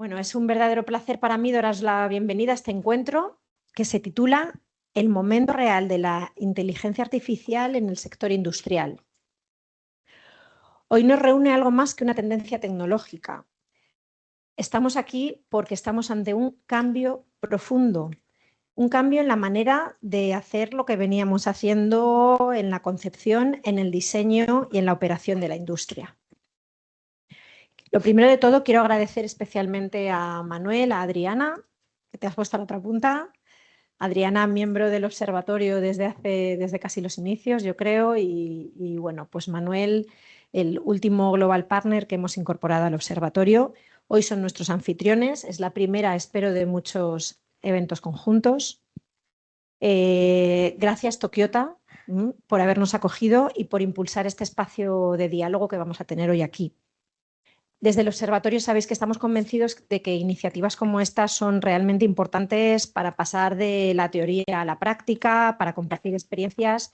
Bueno, es un verdadero placer para mí daros la bienvenida a este encuentro que se titula El momento real de la inteligencia artificial en el sector industrial. Hoy nos reúne algo más que una tendencia tecnológica. Estamos aquí porque estamos ante un cambio profundo, un cambio en la manera de hacer lo que veníamos haciendo en la concepción, en el diseño y en la operación de la industria. Lo primero de todo, quiero agradecer especialmente a Manuel, a Adriana, que te has puesto a la otra punta. Adriana, miembro del observatorio desde casi los inicios, yo creo, y bueno, pues Manuel, el último Global Partner que hemos incorporado al observatorio. Hoy son nuestros anfitriones, es la primera, espero, de muchos eventos conjuntos. Gracias, Tokiota, por habernos acogido y por impulsar este espacio de diálogo que vamos a tener hoy aquí. Desde el observatorio sabéis que estamos convencidos de que iniciativas como estas son realmente importantes para pasar de la teoría a la práctica, para compartir experiencias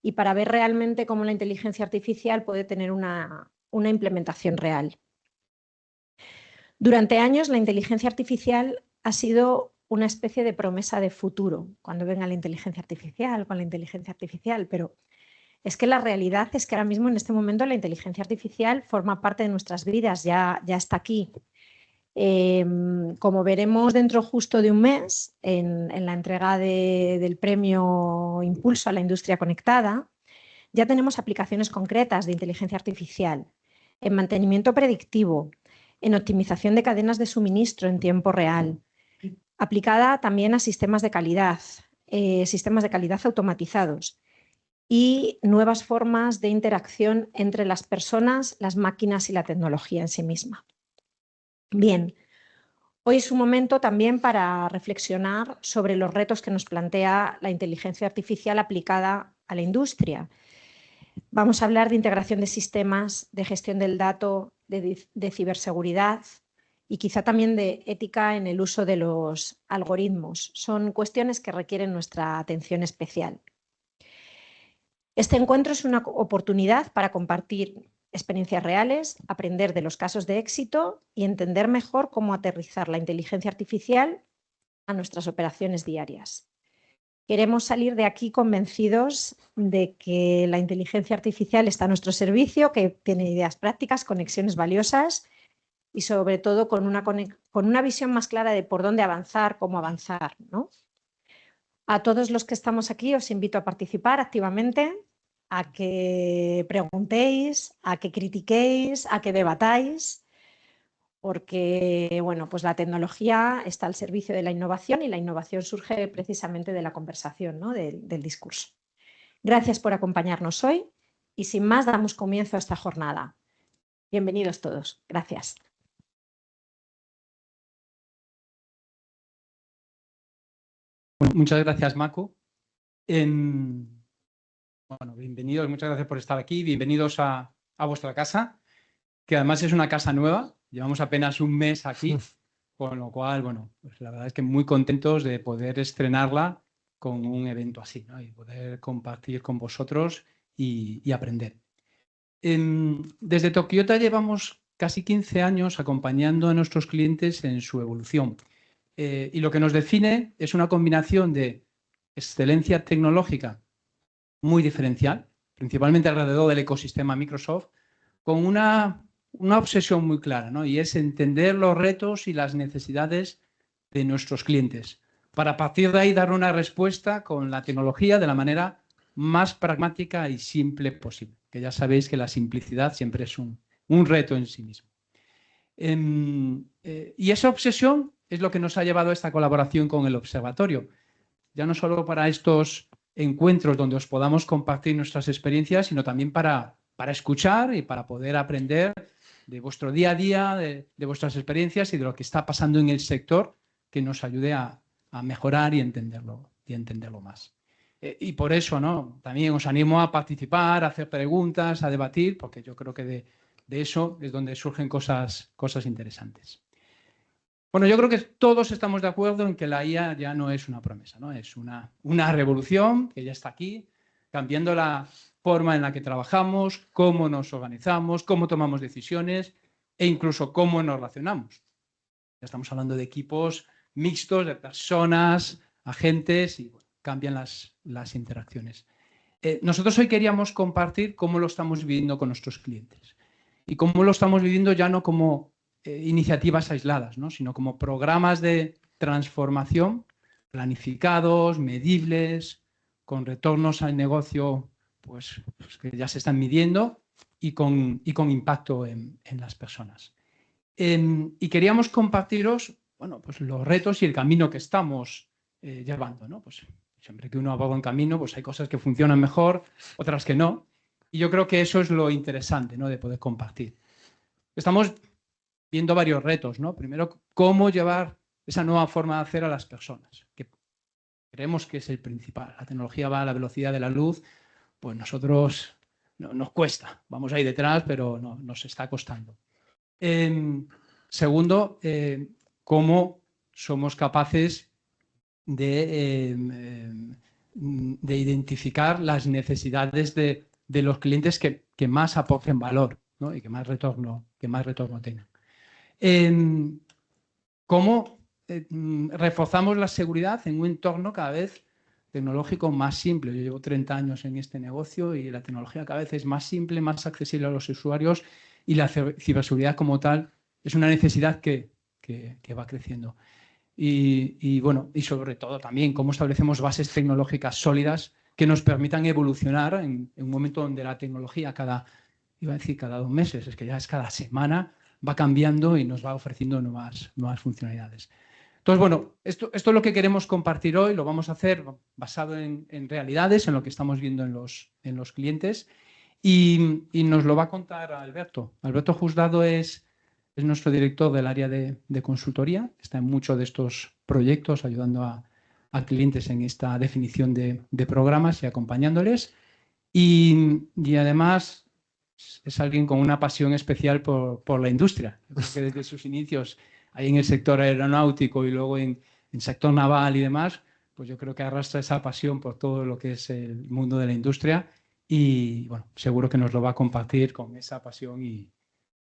y para ver realmente cómo la inteligencia artificial puede tener una implementación real. Durante años la inteligencia artificial ha sido una especie de promesa de futuro, cuando venga la inteligencia artificial, con la inteligencia artificial, pero es que la realidad es que ahora mismo, en este momento, la inteligencia artificial forma parte de nuestras vidas, ya está aquí. Como veremos dentro justo de un mes, en la entrega del premio Impulso a la Industria Conectada, ya tenemos aplicaciones concretas de inteligencia artificial en mantenimiento predictivo, en optimización de cadenas de suministro en tiempo real, aplicada también a sistemas de calidad automatizados, y nuevas formas de interacción entre las personas, las máquinas y la tecnología en sí misma. Bien, hoy es un momento también para reflexionar sobre los retos que nos plantea la inteligencia artificial aplicada a la industria. Vamos a hablar de integración de sistemas, de gestión del dato, de ciberseguridad y quizá también de ética en el uso de los algoritmos. Son cuestiones que requieren nuestra atención especial. Este encuentro es una oportunidad para compartir experiencias reales, aprender de los casos de éxito y entender mejor cómo aterrizar la inteligencia artificial a nuestras operaciones diarias. Queremos salir de aquí convencidos de que la inteligencia artificial está a nuestro servicio, que tiene ideas prácticas, conexiones valiosas y sobre todo con una visión más clara de por dónde avanzar, cómo avanzar, ¿no? A todos los que estamos aquí os invito a participar activamente, a que preguntéis, a que critiquéis, a que debatáis, porque bueno, pues la tecnología está al servicio de la innovación y la innovación surge precisamente de la conversación, ¿no? del discurso. Gracias por acompañarnos hoy y sin más damos comienzo a esta jornada. Bienvenidos todos. Gracias. Bueno, muchas gracias, Mako. Bueno, bienvenidos, muchas gracias por estar aquí. Bienvenidos a vuestra casa, que además es una casa nueva. Llevamos apenas un mes aquí, con lo cual, bueno, pues la verdad es que muy contentos de poder estrenarla con un evento así, ¿no? Y poder compartir con vosotros y aprender. Desde Tokiota llevamos casi 15 años acompañando a nuestros clientes en su evolución. Y lo que nos define es una combinación de excelencia tecnológica muy diferencial, principalmente alrededor del ecosistema Microsoft, con una obsesión muy clara, ¿no? Y es entender los retos y las necesidades de nuestros clientes, para a partir de ahí dar una respuesta con la tecnología de la manera más pragmática y simple posible, que ya sabéis que la simplicidad siempre es un reto en sí mismo. Y esa obsesión es lo que nos ha llevado a esta colaboración con el observatorio, ya no solo para estos encuentros donde os podamos compartir nuestras experiencias, sino también para escuchar y para poder aprender de vuestro día a día, de vuestras experiencias y de lo que está pasando en el sector, que nos ayude a mejorar y entenderlo más. Y por eso, ¿no? También os animo a participar, a hacer preguntas, a debatir, porque yo creo que de eso es donde surgen cosas interesantes. Bueno, yo creo que todos estamos de acuerdo en que la IA ya no es una promesa, ¿no? Es una revolución que ya está aquí, cambiando la forma en la que trabajamos, cómo nos organizamos, cómo tomamos decisiones e incluso cómo nos relacionamos. estamos hablando de equipos mixtos, de personas, agentes, y bueno, cambian las interacciones. Nosotros hoy queríamos compartir cómo lo estamos viviendo con nuestros clientes y cómo lo estamos viviendo ya no como iniciativas aisladas, ¿no? Sino como programas de transformación planificados, medibles, con retornos al negocio pues que ya se están midiendo y con impacto en las personas. Y queríamos compartiros bueno, pues los retos y el camino que estamos llevando, ¿no? Pues siempre que uno aborda un camino, pues hay cosas que funcionan mejor, otras que no. Y yo creo que eso es lo interesante, ¿no? De poder compartir. Estamos viendo varios retos, ¿no? Primero, cómo llevar esa nueva forma de hacer a las personas, que creemos que es el principal. La tecnología va a la velocidad de la luz, pues nosotros nos cuesta. Vamos ahí detrás, pero no, nos está costando. Segundo, cómo somos capaces de identificar las necesidades de los clientes que más aporten valor, ¿no? Y que más retorno tengan. Cómo reforzamos la seguridad en un entorno cada vez tecnológico más simple. Yo llevo 30 años en este negocio y la tecnología cada vez es más simple, más accesible a los usuarios y la ciberseguridad como tal es una necesidad que va creciendo. Y bueno, y sobre todo también cómo establecemos bases tecnológicas sólidas que nos permitan evolucionar en un momento donde la tecnología iba a decir cada 2 meses, es que ya es cada semana, va cambiando y nos va ofreciendo nuevas funcionalidades. Entonces, bueno, esto es lo que queremos compartir hoy, lo vamos a hacer basado en realidades, en lo que estamos viendo en los clientes y nos lo va a contar Alberto. Alberto Jusdado es nuestro director del área de consultoría, está en muchos de estos proyectos ayudando a clientes en esta definición de programas y acompañándoles. Y además es alguien con una pasión especial por la industria. Yo creo que desde sus inicios ahí en el sector aeronáutico y luego en sector naval y demás, pues yo creo que arrastra esa pasión por todo lo que es el mundo de la industria y bueno, seguro que nos lo va a compartir con esa pasión y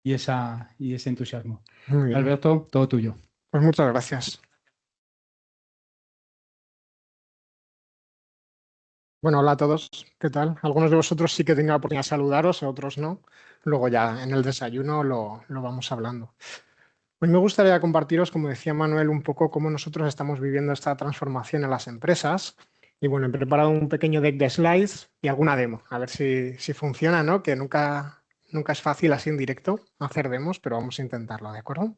ese entusiasmo. Muy bien. Alberto, todo tuyo. Pues muchas gracias. Bueno, hola a todos, ¿qué tal? Algunos de vosotros sí que tengo la oportunidad de saludaros, a otros no. Luego ya en el desayuno lo vamos hablando. Hoy me gustaría compartiros, como decía Manuel, un poco cómo nosotros estamos viviendo esta transformación en las empresas. Y bueno, he preparado un pequeño deck de slides y alguna demo, a ver si funciona, ¿no? Que nunca es fácil así en directo hacer demos, pero vamos a intentarlo, ¿de acuerdo?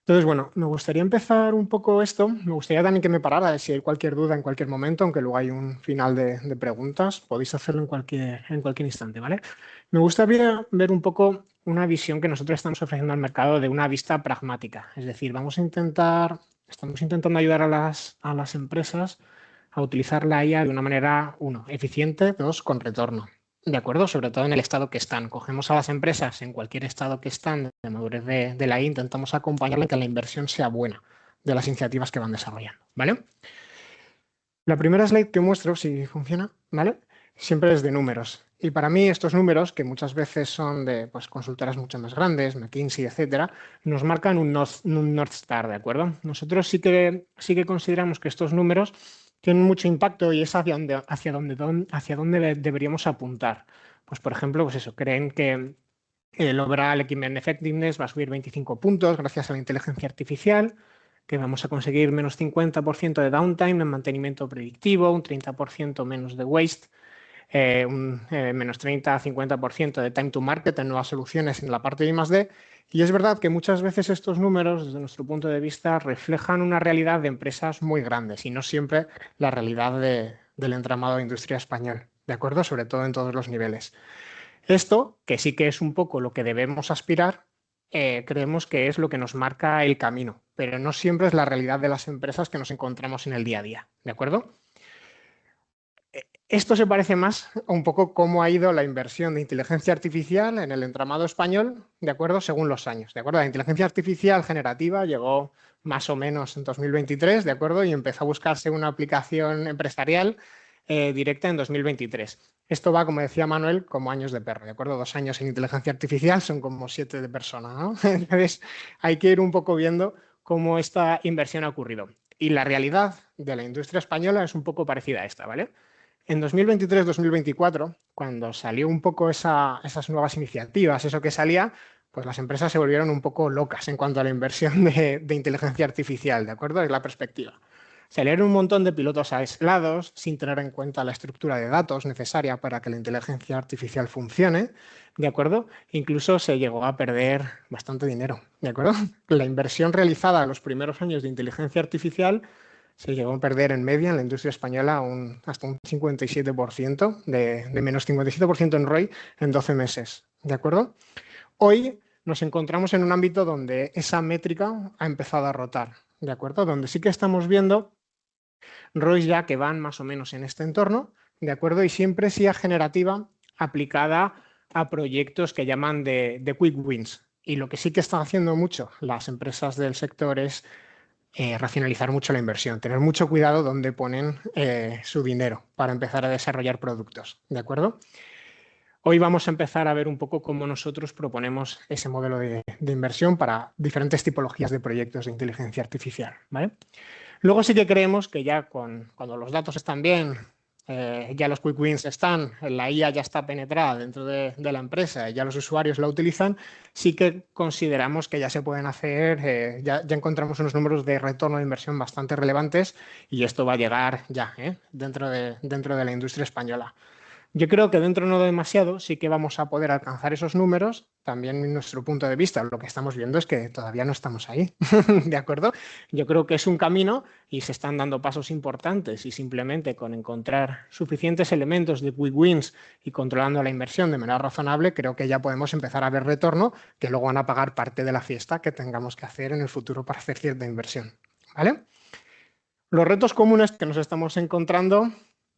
Entonces, bueno, me gustaría empezar un poco esto. Me gustaría también que me parara si hay cualquier duda en cualquier momento, aunque luego hay un final de preguntas. Podéis hacerlo en cualquier instante, ¿vale? Me gustaría ver un poco una visión que nosotros estamos ofreciendo al mercado de una vista pragmática. Es decir, estamos intentando ayudar a las empresas a utilizar la IA de una manera, 1, eficiente, 2, con retorno. ¿De acuerdo? Sobre todo en el estado que están. Cogemos a las empresas en cualquier estado que están de madurez de la IA, intentamos acompañarle que la inversión sea buena de las iniciativas que van desarrollando, ¿vale? La primera slide que muestro, si funciona, ¿vale? Siempre es de números. Y para mí estos números, que muchas veces son de consultoras mucho más grandes, McKinsey, etcétera, nos marcan un North Star, ¿de acuerdo? Nosotros sí que consideramos que estos números tienen mucho impacto y es hacia dónde deberíamos apuntar. Pues, por ejemplo, pues eso, creen que el overall equipment effectiveness va a subir 25 puntos gracias a la inteligencia artificial, que vamos a conseguir menos 50% de downtime en mantenimiento predictivo, un 30% menos de waste, menos 30 a 50% de time to market en nuevas soluciones en la parte de I+D. Y es verdad que muchas veces estos números, desde nuestro punto de vista, reflejan una realidad de empresas muy grandes y no siempre la realidad del entramado de industria español, ¿de acuerdo? Sobre todo en todos los niveles. Esto, que sí que es un poco lo que debemos aspirar, creemos que es lo que nos marca el camino, pero no siempre es la realidad de las empresas que nos encontramos en el día a día, ¿de acuerdo? Esto se parece más a un poco cómo ha ido la inversión de inteligencia artificial en el entramado español, ¿de acuerdo? Según los años, ¿de acuerdo? La inteligencia artificial generativa llegó más o menos en 2023, ¿de acuerdo? Y empezó a buscarse una aplicación empresarial directa en 2023. Esto va, como decía Manuel, como años de perro, ¿de acuerdo? 2 años en inteligencia artificial son como 7 de persona, ¿no? Entonces, hay que ir un poco viendo cómo esta inversión ha ocurrido. Y la realidad de la industria española es un poco parecida a esta, ¿vale? En 2023-2024, cuando salió un poco esas nuevas iniciativas, eso que salía, pues las empresas se volvieron un poco locas en cuanto a la inversión de inteligencia artificial, ¿de acuerdo? Es la perspectiva. Salieron un montón de pilotos aislados sin tener en cuenta la estructura de datos necesaria para que la inteligencia artificial funcione, ¿de acuerdo? Incluso se llegó a perder bastante dinero, ¿de acuerdo? La inversión realizada en los primeros años de inteligencia artificial se llegó a perder en media en la industria española hasta un 57%, de menos 57% en ROI en 12 meses, ¿de acuerdo? Hoy nos encontramos en un ámbito donde esa métrica ha empezado a rotar, ¿de acuerdo? Donde sí que estamos viendo ROIs ya que van más o menos en este entorno, ¿de acuerdo? Y siempre sea generativa aplicada a proyectos que llaman de quick wins. Y lo que sí que están haciendo mucho las empresas del sector es racionalizar mucho la inversión, tener mucho cuidado donde ponen su dinero para empezar a desarrollar productos, ¿de acuerdo? Hoy vamos a empezar a ver un poco cómo nosotros proponemos ese modelo de inversión para diferentes tipologías de proyectos de inteligencia artificial, ¿vale? Luego sí que creemos que ya cuando los datos están bien, ya los quick wins están, la IA ya está penetrada dentro de la empresa, ya los usuarios la utilizan, sí que consideramos que ya se pueden hacer, ya encontramos unos números de retorno de inversión bastante relevantes y esto va a llegar ya dentro de la industria española. Yo creo que dentro no demasiado sí que vamos a poder alcanzar esos números. También en nuestro punto de vista lo que estamos viendo es que todavía no estamos ahí, ¿de acuerdo? Yo creo que es un camino y se están dando pasos importantes y simplemente con encontrar suficientes elementos de quick wins y controlando la inversión de manera razonable, creo que ya podemos empezar a ver retorno que luego van a pagar parte de la fiesta que tengamos que hacer en el futuro para hacer cierta inversión, ¿vale? Los retos comunes que nos estamos encontrando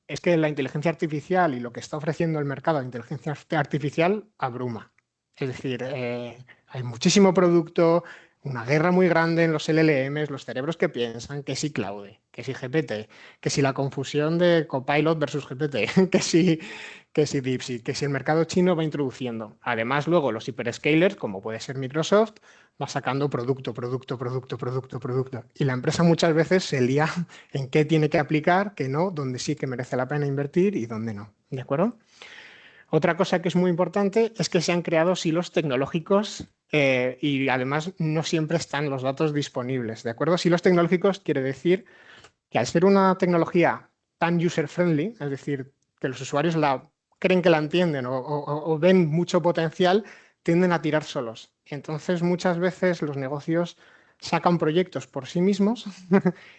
es que la inteligencia artificial y lo que está ofreciendo el mercado de inteligencia artificial abruma. Es decir, hay muchísimo producto, una guerra muy grande en los LLMs, los cerebros que piensan, que si Claude, que si GPT, que si la confusión de Copilot versus GPT, que si DeepSeek, que si el mercado chino va introduciendo. Además, luego los hyperscalers, como puede ser Microsoft, va sacando producto. Y la empresa muchas veces se lía en qué tiene que aplicar, qué no, dónde sí que merece la pena invertir y dónde no. ¿De acuerdo? Otra cosa que es muy importante es que se han creado silos tecnológicos y además no siempre están los datos disponibles. ¿De acuerdo? Silos tecnológicos quiere decir que al ser una tecnología tan user-friendly, es decir, que los usuarios creen que la entienden o ven mucho potencial, tienden a tirar solos. Entonces, muchas veces los negocios sacan proyectos por sí mismos,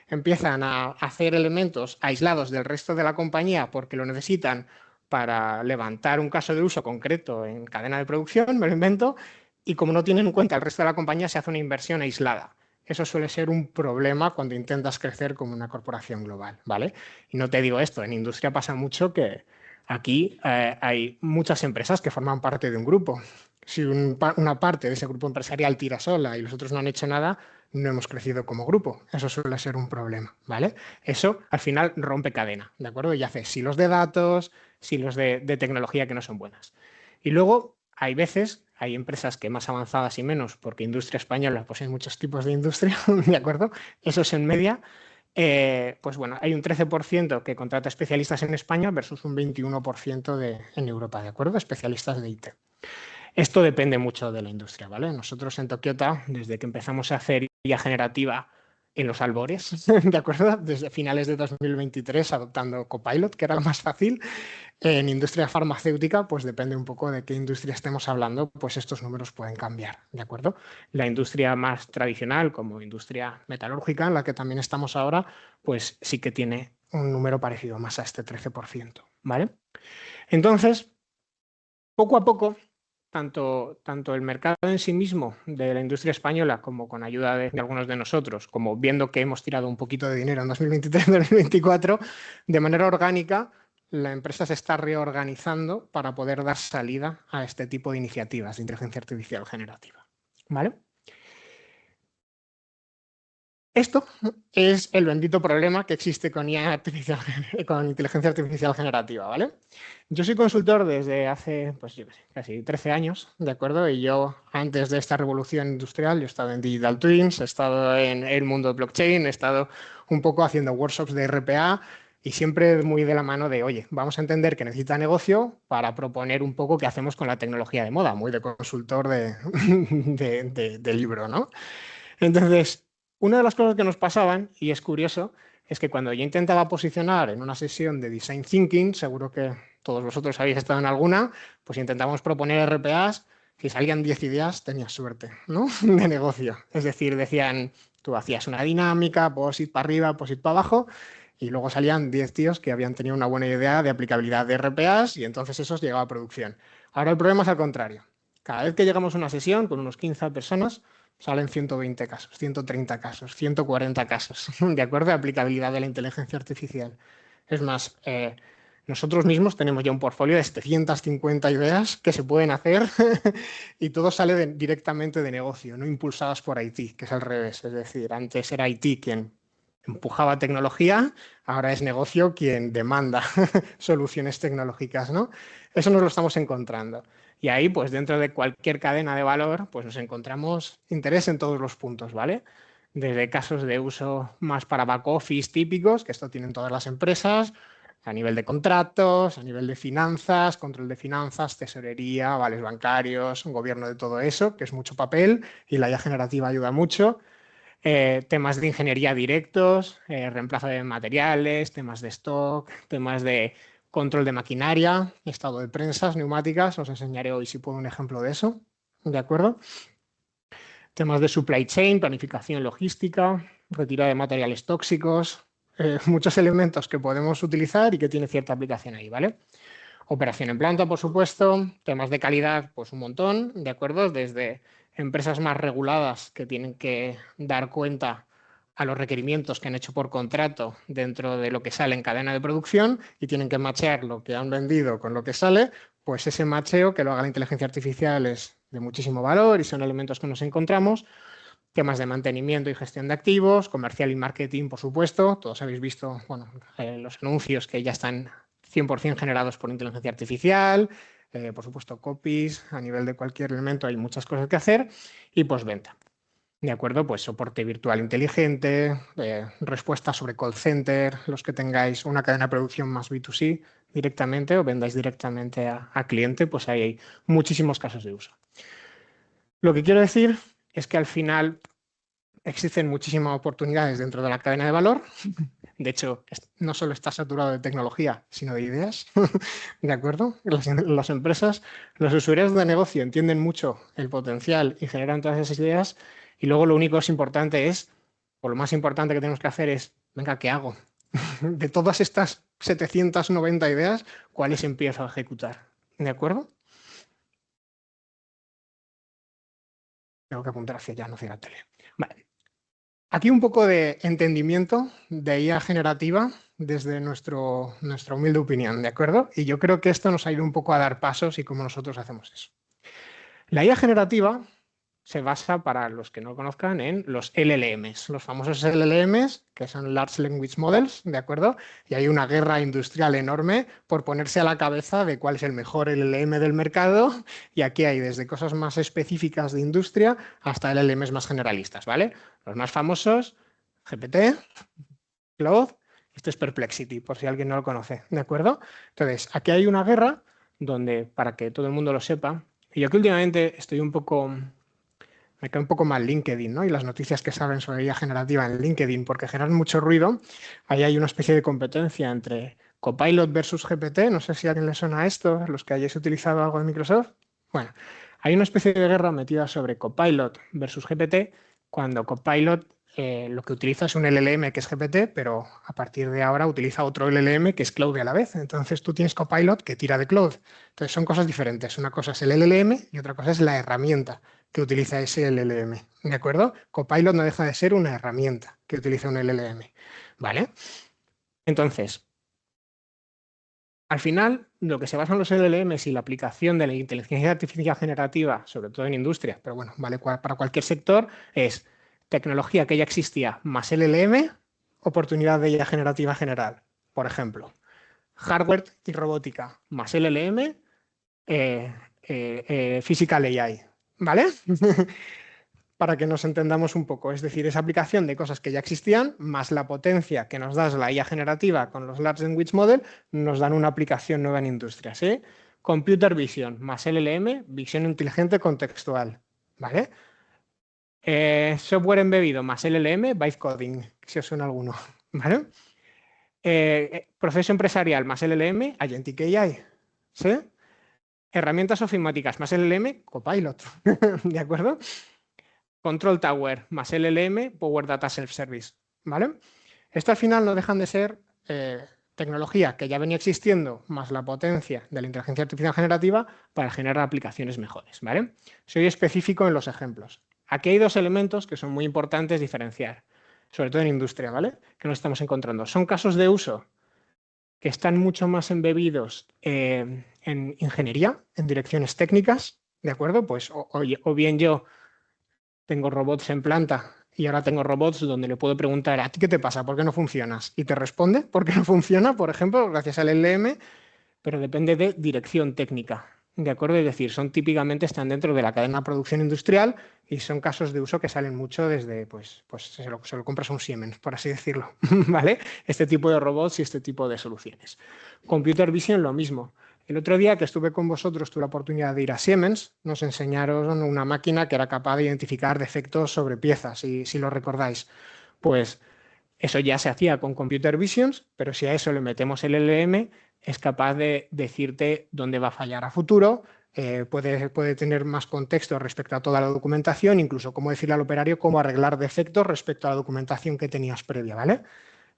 empiezan a hacer elementos aislados del resto de la compañía porque lo necesitan para levantar un caso de uso concreto en cadena de producción, me lo invento, y como no tienen en cuenta el resto de la compañía, se hace una inversión aislada. Eso suele ser un problema cuando intentas crecer como una corporación global, ¿vale? Y no te digo esto, en industria pasa mucho que aquí hay muchas empresas que forman parte de un grupo. Si una parte de ese grupo empresarial tira sola y los otros no han hecho nada, no hemos crecido como grupo. Eso suele ser un problema, ¿vale? Eso al final rompe cadena, ¿de acuerdo? Y hace silos de datos, silos de tecnología que no son buenas. Y luego hay veces, hay empresas que más avanzadas y menos, porque industria española, pues hay muchos tipos de industria, ¿de acuerdo? Eso es en media. Pues bueno, hay un 13% que contrata especialistas en España versus un 21% en Europa, ¿de acuerdo? Especialistas de IT. Esto depende mucho de la industria, ¿vale? Nosotros en Tokiota, desde que empezamos a hacer IA generativa en los albores, ¿de acuerdo? Desde finales de 2023, adoptando Copilot, que era lo más fácil. En industria farmacéutica, pues depende un poco de qué industria estemos hablando, pues estos números pueden cambiar, ¿de acuerdo? La industria más tradicional, como industria metalúrgica, en la que también estamos ahora, pues sí que tiene un número parecido más a este 13%, ¿vale? Entonces, poco a poco, tanto el mercado en sí mismo de la industria española como con ayuda de algunos de nosotros, como viendo que hemos tirado un poquito de dinero en 2023-2024, de manera orgánica, la empresa se está reorganizando para poder dar salida a este tipo de iniciativas de inteligencia artificial generativa, ¿vale? Esto es el bendito problema que existe con IA artificial, con inteligencia artificial generativa, ¿vale? Yo soy consultor desde hace, pues yo qué sé, casi 13 años, ¿de acuerdo? Y yo, antes de esta revolución industrial, yo he estado en Digital Twins, he estado en el mundo de blockchain, he estado un poco haciendo workshops de RPA y siempre muy de la mano de, oye, vamos a entender que necesita negocio para proponer un poco qué hacemos con la tecnología de moda, muy de consultor de libro, ¿no? Entonces, una de las cosas que nos pasaban, y es curioso, es que cuando yo intentaba posicionar en una sesión de Design Thinking, seguro que todos vosotros habéis estado en alguna, pues intentamos proponer RPAs, si salían 10 ideas, tenías suerte, ¿no? De negocio. Es decir, decían, tú hacías una dinámica, POSIT para arriba, POSIT para abajo, y luego salían 10 tíos que habían tenido una buena idea de aplicabilidad de RPAs y entonces eso llegaba a producción. Ahora el problema es al contrario. Cada vez que llegamos a una sesión con unos 15 personas, salen 120 casos, 130 casos, 140 casos, de acuerdo a aplicabilidad de la inteligencia artificial. Es más, nosotros mismos tenemos ya un portfolio de 750 ideas que se pueden hacer y todo sale directamente de negocio, no impulsadas por IT, que es al revés. Es decir, antes era IT quien empujaba tecnología, ahora es negocio quien demanda soluciones tecnológicas, ¿no? Eso nos lo estamos encontrando. Y ahí, pues dentro de cualquier cadena de valor, pues nos encontramos interés en todos los puntos, ¿vale? Desde casos de uso más para back office típicos, que esto tienen todas las empresas, a nivel de contratos, a nivel de finanzas, control de finanzas, tesorería, vales bancarios, gobierno de todo eso, que es mucho papel y la IA generativa ayuda mucho. Temas de ingeniería directos, reemplazo de materiales, temas de stock, temas de control de maquinaria, estado de prensas, neumáticas. Os enseñaré hoy si puedo un ejemplo de eso. ¿De acuerdo? Temas de supply chain, planificación logística, retirada de materiales tóxicos, muchos elementos que podemos utilizar y que tiene cierta aplicación ahí, ¿vale? Operación en planta, por supuesto, temas de calidad, pues un montón, ¿de acuerdo? Desde empresas más reguladas que tienen que dar cuenta a los requerimientos que han hecho por contrato dentro de lo que sale en cadena de producción y tienen que machear lo que han vendido con lo que sale, pues ese macheo que lo haga la inteligencia artificial es de muchísimo valor y son elementos que nos encontramos. Temas de mantenimiento y gestión de activos, comercial y marketing, por supuesto. Todos habéis visto, bueno, los anuncios que ya están 100% generados por inteligencia artificial, por supuesto copies, a nivel de cualquier elemento hay muchas cosas que hacer, y postventa. ¿De acuerdo? Pues soporte virtual inteligente, respuestas sobre call center, los que tengáis una cadena de producción más B2C directamente o vendáis directamente a cliente, pues ahí hay muchísimos casos de uso. Lo que quiero decir es que al final existen muchísimas oportunidades dentro de la cadena de valor. De hecho, no solo está saturado de tecnología, sino de ideas. ¿De acuerdo? Las empresas, los usuarios de negocio entienden mucho el potencial y generan todas esas ideas. Y luego lo único que es importante es, o lo más importante que tenemos que hacer es, venga, ¿qué hago? De todas estas 790 ideas, ¿cuáles empiezo a ejecutar? ¿De acuerdo? Tengo que apuntar hacia allá, no hacia la tele. Vale. Aquí un poco de entendimiento de IA generativa desde nuestra humilde opinión, ¿de acuerdo? Y yo creo que esto nos ayuda un poco a dar pasos y cómo nosotros hacemos eso. La IA generativa se basa, para los que no lo conozcan, en los LLMs, los famosos LLMs, que son Large Language Models, ¿de acuerdo? Y hay una guerra industrial enorme por ponerse a la cabeza de cuál es el mejor LLM del mercado, y aquí hay desde cosas más específicas de industria hasta LLMs más generalistas, ¿vale? Los más famosos, GPT, Claude, esto es Perplexity, por si alguien no lo conoce, ¿de acuerdo? Entonces, aquí hay una guerra donde, para que todo el mundo lo sepa, y yo que últimamente estoy me cae un poco mal LinkedIn, ¿no? Y las noticias que salen sobre IA generativa en LinkedIn, porque generan mucho ruido. Ahí hay una especie de competencia entre Copilot versus GPT. No sé si a alguien le suena a esto, los que hayáis utilizado algo de Microsoft. Bueno, hay una especie de guerra metida sobre Copilot versus GPT, cuando Copilot lo que utiliza es un LLM que es GPT, pero a partir de ahora utiliza otro LLM que es Claude a la vez. Entonces tú tienes Copilot que tira de Claude. Entonces son cosas diferentes. Una cosa es el LLM y otra cosa es la herramienta que utiliza ese LLM, ¿de acuerdo? Copilot no deja de ser una herramienta que utiliza un LLM, ¿vale? Entonces, al final, lo que se basa en los LLMs y la aplicación de la inteligencia artificial generativa, sobre todo en industria, pero bueno, vale para cualquier sector, es tecnología que ya existía más LLM, oportunidad de IA generativa general. Por ejemplo, hardware y robótica más LLM, physical AI, ¿vale? Para que nos entendamos un poco. Es decir, esa aplicación de cosas que ya existían, más la potencia que nos da la IA generativa con los Large Language Model, nos dan una aplicación nueva en industria, ¿sí? Computer Vision más LLM, visión inteligente contextual, ¿vale? Software embebido más LLM, Vibe Coding, si os suena alguno, ¿vale? Proceso empresarial más LLM, Agentic AI, ¿sí? Herramientas ofimáticas más LLM, Copilot, ¿de acuerdo? Control Tower más LLM, Power Data Self-Service, ¿vale? Esto al final no dejan de ser tecnología que ya venía existiendo más la potencia de la inteligencia artificial generativa para generar aplicaciones mejores, ¿vale? Soy específico en los ejemplos. Aquí hay dos elementos que son muy importantes diferenciar, sobre todo en industria, ¿vale? Que nos estamos encontrando. Son casos de uso que están mucho más embebidos en ingeniería, en direcciones técnicas, ¿de acuerdo? Pues o bien yo tengo robots en planta y ahora tengo robots donde le puedo preguntar, ¿a ti qué te pasa? ¿Por qué no funcionas? Y te responde, ¿por qué no funciona? Por ejemplo, gracias al LLM, pero depende de dirección técnica, ¿de acuerdo? Es decir, son típicamente están dentro de la cadena de producción industrial y son casos de uso que salen mucho desde, pues se lo compras a un Siemens, por así decirlo, ¿vale? Este tipo de robots y este tipo de soluciones. Computer Vision, lo mismo. El otro día que estuve con vosotros, tuve la oportunidad de ir a Siemens, nos enseñaron una máquina que era capaz de identificar defectos sobre piezas, si lo recordáis. Pues eso ya se hacía con Computer Visions, pero si a eso le metemos el LLM, es capaz de decirte dónde va a fallar a futuro, puede tener más contexto respecto a toda la documentación, incluso cómo decirle al operario cómo arreglar defectos respecto a la documentación que tenías previa, ¿vale?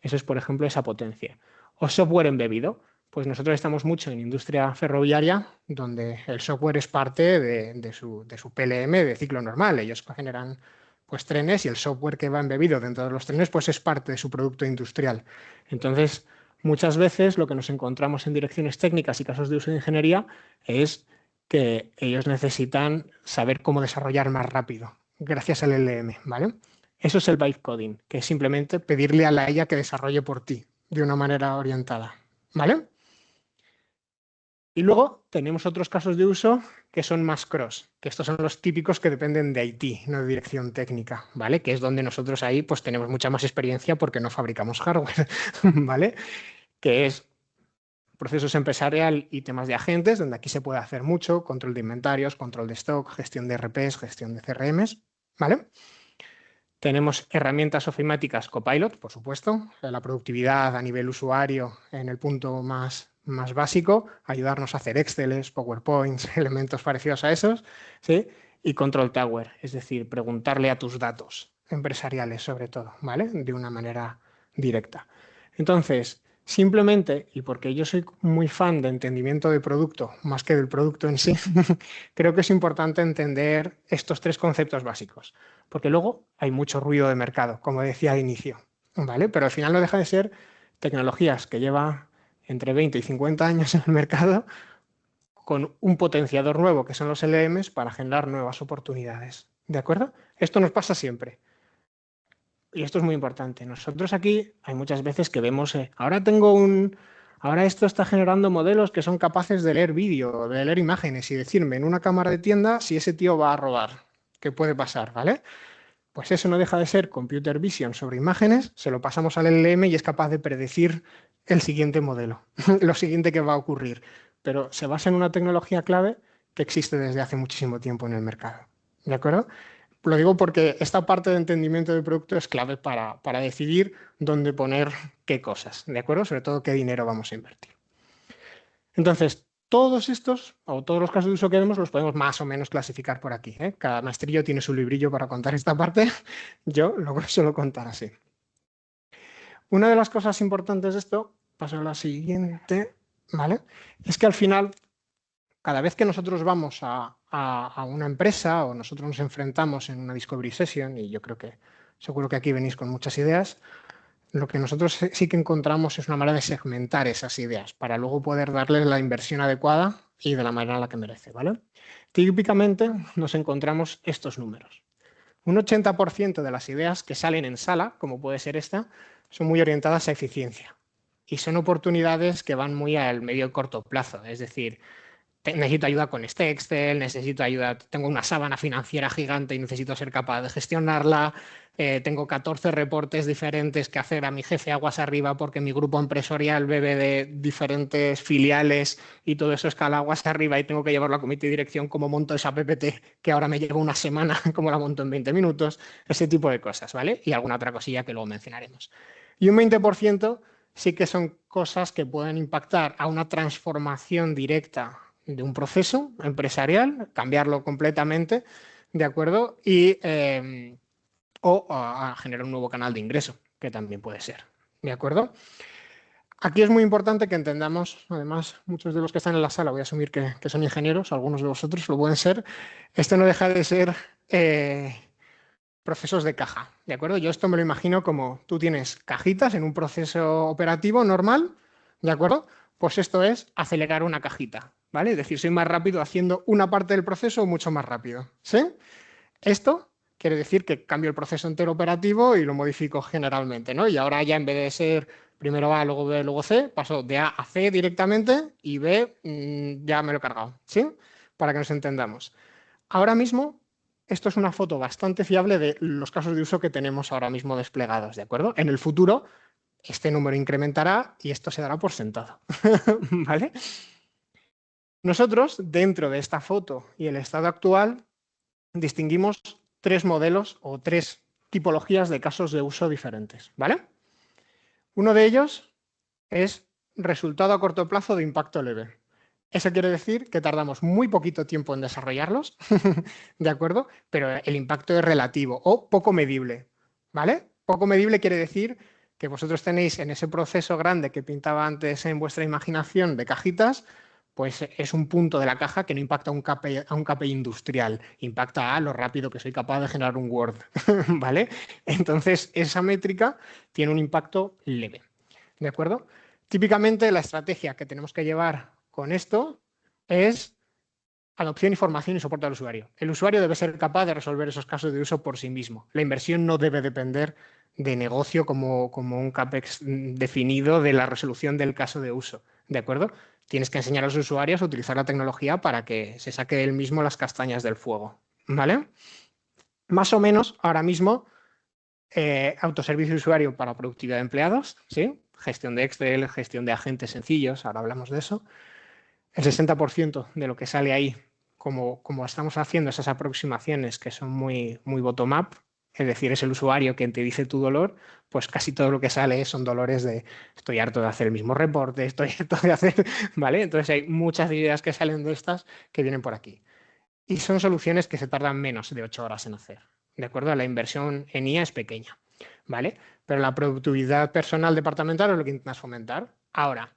Eso es, por ejemplo, esa potencia. O software embebido. Pues nosotros estamos mucho en industria ferroviaria, donde el software es parte de su PLM de ciclo normal. Ellos generan pues trenes y el software que va embebido dentro de los trenes pues es parte de su producto industrial. Entonces, muchas veces lo que nos encontramos en direcciones técnicas y casos de uso de ingeniería es que ellos necesitan saber cómo desarrollar más rápido, gracias al LLM, ¿vale? Eso es el vibe coding, que es simplemente pedirle a la IA que desarrolle por ti de una manera orientada, ¿vale? Y luego tenemos otros casos de uso que son más cross, que estos son los típicos que dependen de IT, no de dirección técnica, ¿vale? Que es donde nosotros ahí pues tenemos mucha más experiencia porque no fabricamos hardware, ¿vale? Que es procesos empresarial y temas de agentes, donde aquí se puede hacer mucho, control de inventarios, control de stock, gestión de RPs, gestión de CRMs, ¿vale? Tenemos herramientas ofimáticas Copilot, por supuesto, la productividad a nivel usuario en el punto más básico, ayudarnos a hacer Exceles, PowerPoints, elementos parecidos a esos, ¿sí? Y Control Tower, es decir, preguntarle a tus datos empresariales sobre todo, ¿vale? De una manera directa. Entonces, simplemente, y porque yo soy muy fan de entendimiento de producto, más que del producto en sí, creo que es importante entender estos tres conceptos básicos, porque luego hay mucho ruido de mercado, como decía al inicio, ¿vale? Pero al final no deja de ser tecnologías que lleva entre 20 y 50 años en el mercado con un potenciador nuevo, que son los LMs, para generar nuevas oportunidades, ¿de acuerdo? Esto nos pasa siempre. Y esto es muy importante. Nosotros aquí hay muchas veces que vemos, ahora esto está generando modelos que son capaces de leer vídeo, de leer imágenes y decirme en una cámara de tienda si ese tío va a robar. ¿Qué puede pasar? ¿Vale? Pues eso no deja de ser computer vision sobre imágenes, se lo pasamos al LLM y es capaz de predecir el siguiente modelo, lo siguiente que va a ocurrir. Pero se basa en una tecnología clave que existe desde hace muchísimo tiempo en el mercado. ¿De acuerdo? Lo digo porque esta parte de entendimiento del producto es clave para decidir dónde poner qué cosas, ¿de acuerdo? Sobre todo qué dinero vamos a invertir. Entonces, todos estos, o todos los casos de uso que vemos, los podemos más o menos clasificar por aquí, ¿eh? Cada maestrillo tiene su librillo para contar esta parte, yo lo suelo contar así. Una de las cosas importantes de esto, paso a la siguiente, ¿vale? Es que al final, cada vez que nosotros vamos a una empresa o nosotros nos enfrentamos en una Discovery Session, y yo creo que seguro que aquí venís con muchas ideas, lo que nosotros sí que encontramos es una manera de segmentar esas ideas para luego poder darles la inversión adecuada y de la manera en la que merece, ¿vale? Típicamente nos encontramos estos números. Un 80% de las ideas que salen en sala, como puede ser esta, son muy orientadas a eficiencia. Y son oportunidades que van muy al medio y corto plazo. Es decir, necesito ayuda con este Excel, necesito ayuda, tengo una sábana financiera gigante y necesito ser capaz de gestionarla, tengo 14 reportes diferentes que hacer a mi jefe aguas arriba porque mi grupo empresarial bebe de diferentes filiales y todo eso escala aguas arriba y tengo que llevarlo a comité de dirección, como monto esa PPT que ahora me lleva una semana, como la monto en 20 minutos, ese tipo de cosas, ¿vale? Y alguna otra cosilla que luego mencionaremos. Y un 20% sí que son cosas que pueden impactar a una transformación directa de un proceso empresarial, cambiarlo completamente, ¿de acuerdo? O a generar un nuevo canal de ingreso, que también puede ser, ¿de acuerdo? Aquí es muy importante que entendamos, además, muchos de los que están en la sala, voy a asumir que son ingenieros, algunos de vosotros lo pueden ser, esto no deja de ser procesos de caja, ¿de acuerdo? Yo esto me lo imagino como tú tienes cajitas en un proceso operativo normal, ¿de acuerdo? Pues esto es acelerar una cajita, ¿vale? Es decir, soy más rápido haciendo una parte del proceso mucho más rápido, ¿sí? Esto quiere decir que cambio el proceso entero operativo y lo modifico generalmente, ¿no? Y ahora ya en vez de ser primero A, luego B, luego C, paso de A a C directamente y B ya me lo he cargado, ¿sí? Para que nos entendamos. Ahora mismo, esto es una foto bastante fiable de los casos de uso que tenemos ahora mismo desplegados, ¿de acuerdo? En el futuro, este número incrementará y esto se dará por sentado, ¿vale? Nosotros, dentro de esta foto y el estado actual, distinguimos tres modelos o tres tipologías de casos de uso diferentes, ¿vale? Uno de ellos es resultado a corto plazo de impacto leve. Eso quiere decir que tardamos muy poquito tiempo en desarrollarlos, ¿de acuerdo? Pero el impacto es relativo o poco medible, ¿vale? Poco medible quiere decir que vosotros tenéis en ese proceso grande que pintaba antes en vuestra imaginación de cajitas, pues es un punto de la caja que no impacta a un KPI industrial, impacta a lo rápido que soy capaz de generar un Word, ¿vale? Entonces, esa métrica tiene un impacto leve, ¿de acuerdo? Típicamente la estrategia que tenemos que llevar con esto es adopción, información y soporte al usuario. El usuario debe ser capaz de resolver esos casos de uso por sí mismo. La inversión no debe depender de negocio como un CAPEX definido de la resolución del caso de uso, ¿de acuerdo? Tienes que enseñar a los usuarios a utilizar la tecnología para que se saque él mismo las castañas del fuego, ¿vale? Más o menos, ahora mismo, autoservicio de usuario para productividad de empleados, ¿sí? Gestión de Excel, gestión de agentes sencillos, ahora hablamos de eso. El 60% de lo que sale ahí, como estamos haciendo esas aproximaciones que son muy, muy bottom-up, es decir, es el usuario quien te dice tu dolor, pues casi todo lo que sale son dolores de estoy harto de hacer el mismo reporte, estoy harto de hacer, ¿vale? Entonces hay muchas ideas que salen de estas que vienen por aquí. Y son soluciones que se tardan menos de 8 horas en hacer, ¿de acuerdo? La inversión en IA es pequeña, ¿vale? Pero la productividad personal departamental es lo que intentas fomentar. Ahora,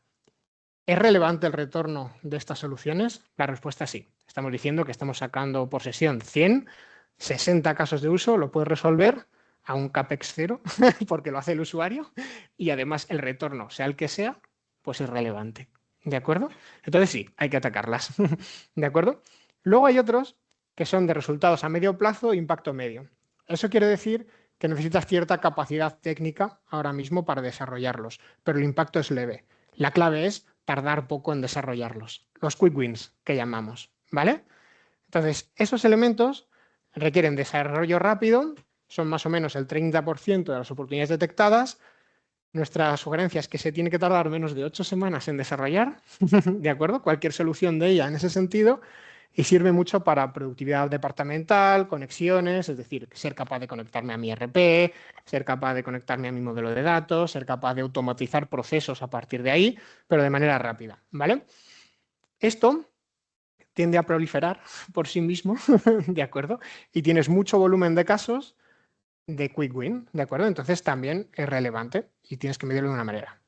¿es relevante el retorno de estas soluciones? La respuesta es sí. Estamos diciendo que estamos sacando por sesión 100, 60 casos de uso, lo puedes resolver a un CAPEX cero, porque lo hace el usuario, y además el retorno, sea el que sea, pues es relevante. ¿De acuerdo? Entonces sí, hay que atacarlas. ¿De acuerdo? Luego hay otros que son de resultados a medio plazo e impacto medio. Eso quiere decir que necesitas cierta capacidad técnica ahora mismo para desarrollarlos, pero el impacto es leve. La clave es tardar poco en desarrollarlos. Los quick wins que llamamos, ¿vale? Entonces, esos elementos requieren desarrollo rápido, son más o menos el 30% de las oportunidades detectadas. Nuestra sugerencia es que se tiene que tardar menos de 8 semanas en desarrollar, ¿de acuerdo? Cualquier solución de ella en ese sentido, y sirve mucho para productividad departamental, conexiones, es decir, ser capaz de conectarme a mi ERP, ser capaz de conectarme a mi modelo de datos, ser capaz de automatizar procesos a partir de ahí, pero de manera rápida, ¿vale? Esto tiende a proliferar por sí mismo, ¿de acuerdo? Y tienes mucho volumen de casos de quick win, ¿de acuerdo? Entonces también es relevante y tienes que medirlo de una manera.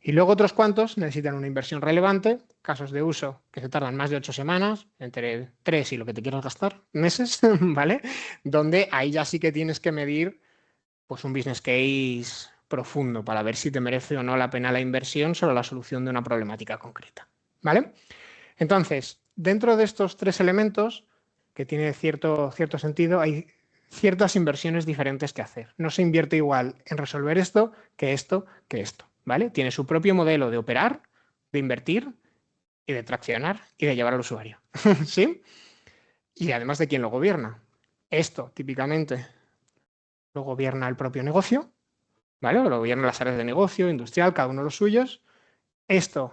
Y luego otros cuantos necesitan una inversión relevante, casos de uso que se tardan más de 8 semanas, entre 3 y lo que te quieras gastar, meses, ¿vale? Donde ahí ya sí que tienes que medir pues un business case profundo para ver si te merece o no la pena la inversión sobre la solución de una problemática concreta, ¿vale? Entonces, dentro de estos tres elementos, que tiene cierto sentido, hay ciertas inversiones diferentes que hacer. No se invierte igual en resolver esto, que esto, que esto, ¿vale? Tiene su propio modelo de operar, de invertir y de traccionar y de llevar al usuario, ¿sí? Y además de quién lo gobierna. Esto, típicamente, lo gobierna el propio negocio, ¿vale? Lo gobiernan las áreas de negocio, industrial, cada uno los suyos. Esto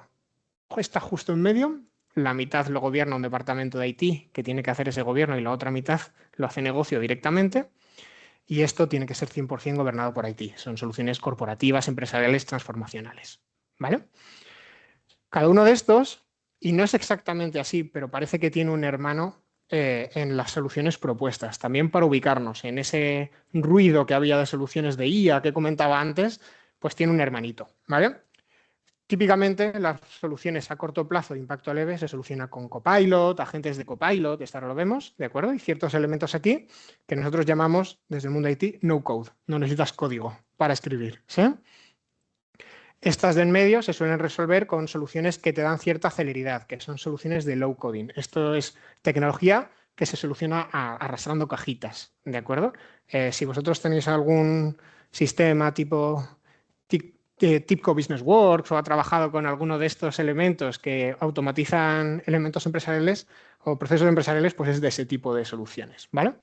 está justo en medio. La mitad lo gobierna un departamento de IT que tiene que hacer ese gobierno y la otra mitad lo hace negocio directamente. Y esto tiene que ser 100% gobernado por IT. Son soluciones corporativas, empresariales, transformacionales, ¿vale? Cada uno de estos, y no es exactamente así, pero parece que tiene un hermano en las soluciones propuestas. También para ubicarnos en ese ruido que había de soluciones de IA que comentaba antes, pues tiene un hermanito, ¿vale? Típicamente las soluciones a corto plazo de impacto leve se soluciona con Copilot, agentes de Copilot, esto ahora lo vemos, ¿de acuerdo? Y ciertos elementos aquí que nosotros llamamos desde el mundo IT no code, no necesitas código para escribir, ¿sí? Estas de en medio se suelen resolver con soluciones que te dan cierta celeridad, que son soluciones de low coding. Esto es tecnología que se soluciona arrastrando cajitas, ¿de acuerdo? Si vosotros tenéis algún sistema tipo TIBCO Business Works o ha trabajado con alguno de estos elementos que automatizan elementos empresariales o procesos empresariales, pues es de ese tipo de soluciones, ¿vale?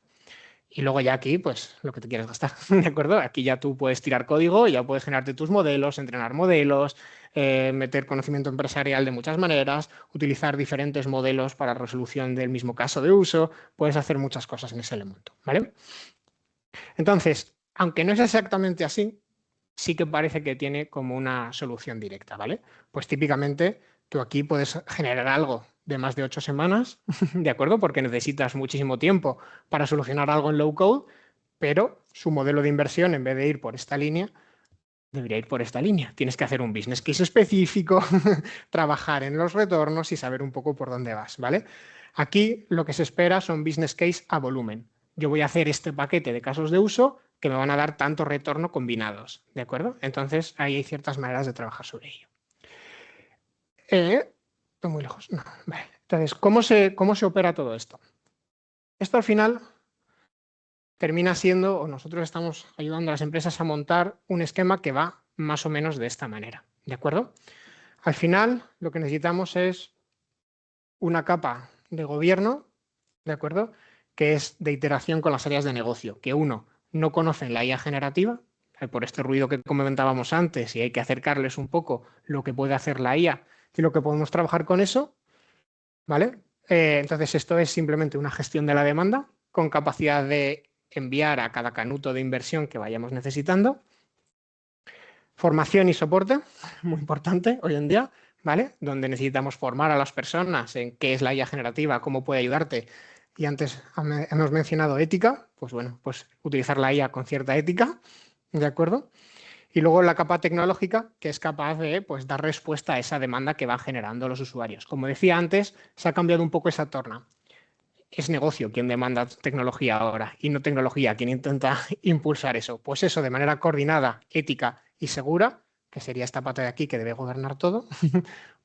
Y luego ya aquí, pues lo que te quieras gastar, ¿de acuerdo? Aquí ya tú puedes tirar código, ya puedes generarte tus modelos, entrenar modelos, meter conocimiento empresarial de muchas maneras, utilizar diferentes modelos para resolución del mismo caso de uso, puedes hacer muchas cosas en ese elemento, ¿vale? Entonces, aunque no es exactamente así, sí que parece que tiene como una solución directa, ¿vale? Pues típicamente tú aquí puedes generar algo de más de 8 semanas, ¿de acuerdo? Porque necesitas muchísimo tiempo para solucionar algo en low code, pero su modelo de inversión, en vez de ir por esta línea, debería ir por esta línea. Tienes que hacer un business case específico, trabajar en los retornos y saber un poco por dónde vas, ¿vale? Aquí lo que se espera son business case a volumen. Yo voy a hacer este paquete de casos de uso que me van a dar tanto retorno combinados, ¿de acuerdo? Entonces, ahí hay ciertas maneras de trabajar sobre ello. Estoy muy lejos. No, vale. Entonces, ¿cómo se opera todo esto? Esto al final termina siendo, o nosotros estamos ayudando a las empresas a montar un esquema que va más o menos de esta manera, ¿de acuerdo? Al final, lo que necesitamos es una capa de gobierno, ¿de acuerdo? Que es de iteración con las áreas de negocio, que uno, no conocen la IA generativa, por este ruido que comentábamos antes, y hay que acercarles un poco lo que puede hacer la IA y lo que podemos trabajar con eso, ¿vale? Entonces, esto es simplemente una gestión de la demanda con capacidad de enviar a cada canuto de inversión que vayamos necesitando. Formación y soporte, muy importante hoy en día, ¿vale? Donde necesitamos formar a las personas en qué es la IA generativa, cómo puede ayudarte. Y antes hemos mencionado ética, pues bueno, pues utilizar la IA con cierta ética, ¿de acuerdo? Y luego la capa tecnológica, que es capaz de pues, dar respuesta a esa demanda que van generando los usuarios. Como decía antes, se ha cambiado un poco esa torna. Es negocio quien demanda tecnología ahora y no tecnología quien intenta impulsar eso. Pues eso de manera coordinada, ética y segura, que sería esta pata de aquí que debe gobernar todo,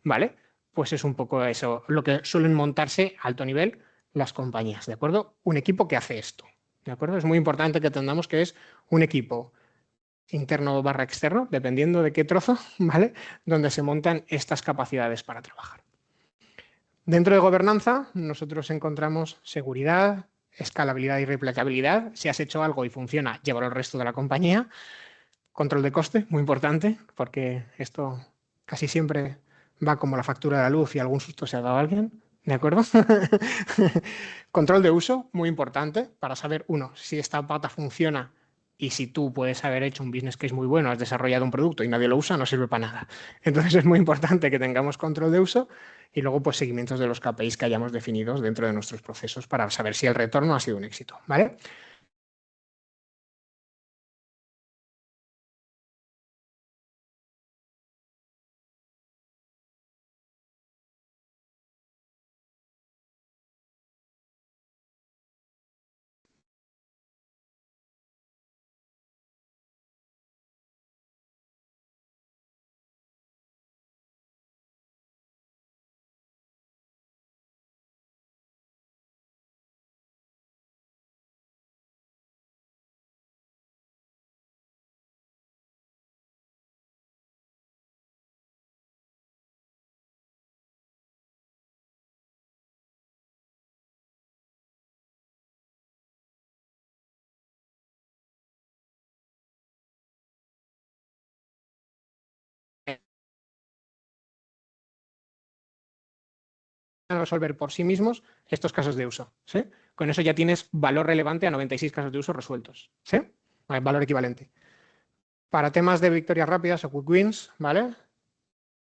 ¿vale? Pues es un poco eso, lo que suelen montarse a alto nivel las compañías, ¿de acuerdo? Un equipo que hace esto, ¿de acuerdo? Es muy importante que entendamos que es un equipo interno barra externo, dependiendo de qué trozo, ¿vale? Donde se montan estas capacidades para trabajar. Dentro de gobernanza, nosotros encontramos seguridad, escalabilidad y replicabilidad. Si has hecho algo y funciona, llévalo al resto de la compañía. Control de coste, muy importante, porque esto casi siempre va como la factura de la luz y algún susto se ha dado a alguien. ¿De acuerdo? Control de uso, muy importante, para saber, uno, si esta pata funciona y si tú puedes haber hecho un business case muy bueno, has desarrollado un producto y nadie lo usa, no sirve para nada. Entonces es muy importante que tengamos control de uso y luego pues seguimientos de los KPIs que hayamos definidos dentro de nuestros procesos para saber si el retorno ha sido un éxito, ¿vale? resolver por sí mismos estos casos de uso, ¿sí? Con eso ya tienes valor relevante a 96 casos de uso resueltos, ¿sí? Valor equivalente. Para temas de victorias rápidas o quick wins, ¿vale?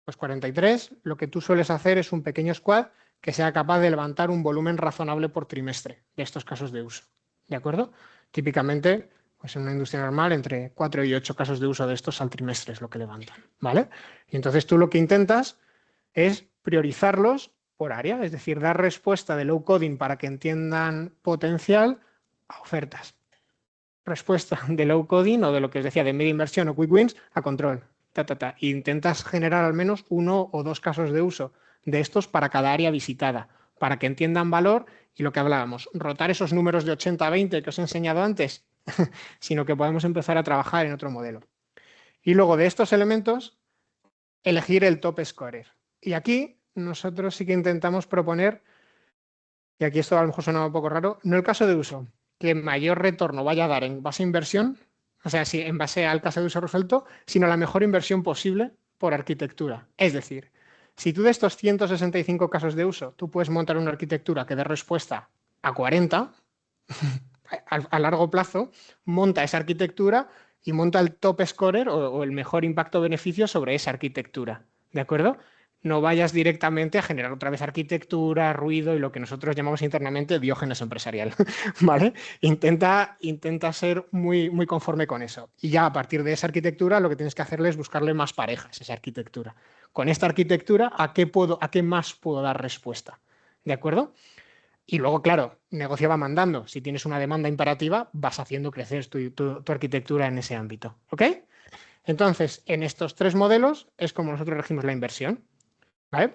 Pues 43, lo que tú sueles hacer es un pequeño squad que sea capaz de levantar un volumen razonable por trimestre de estos casos de uso, ¿de acuerdo? Típicamente, pues en una industria normal, entre 4 y 8 casos de uso de estos al trimestre es lo que levantan, ¿vale? Y entonces tú lo que intentas es priorizarlos por área, es decir, dar respuesta de low coding para que entiendan potencial a ofertas. Respuesta de low coding o de lo que os decía de media inversión o quick wins a control. E intentas generar al menos 1 o 2 casos de uso de estos para cada área visitada, para que entiendan valor y lo que hablábamos, rotar esos números de 80-20 que os he enseñado antes, sino que podemos empezar a trabajar en otro modelo. Y luego de estos elementos, elegir el top scorer. Y aquí nosotros sí que intentamos proponer, y aquí esto a lo mejor suena un poco raro, no el caso de uso, que mayor retorno vaya a dar en base a inversión, o sea, si en base al caso de uso resuelto, sino la mejor inversión posible por arquitectura. Es decir, si tú de estos 165 casos de uso, tú puedes montar una arquitectura que dé respuesta a 40, a largo plazo, monta esa arquitectura y monta el top scorer o el mejor impacto-beneficio sobre esa arquitectura. ¿De acuerdo? No vayas directamente a generar otra vez arquitectura, ruido y lo que nosotros llamamos internamente diógenes empresarial, ¿vale? Intenta ser muy, muy conforme con eso. Y ya a partir de esa arquitectura lo que tienes que hacerle es buscarle más parejas a esa arquitectura. Con esta arquitectura, ¿a qué más puedo dar respuesta? ¿De acuerdo? Y luego, claro, negocio va mandando. Si tienes una demanda imperativa, vas haciendo crecer tu arquitectura en ese ámbito, ¿ok? Entonces, en estos 3 modelos es como nosotros regimos la inversión. ¿Vale?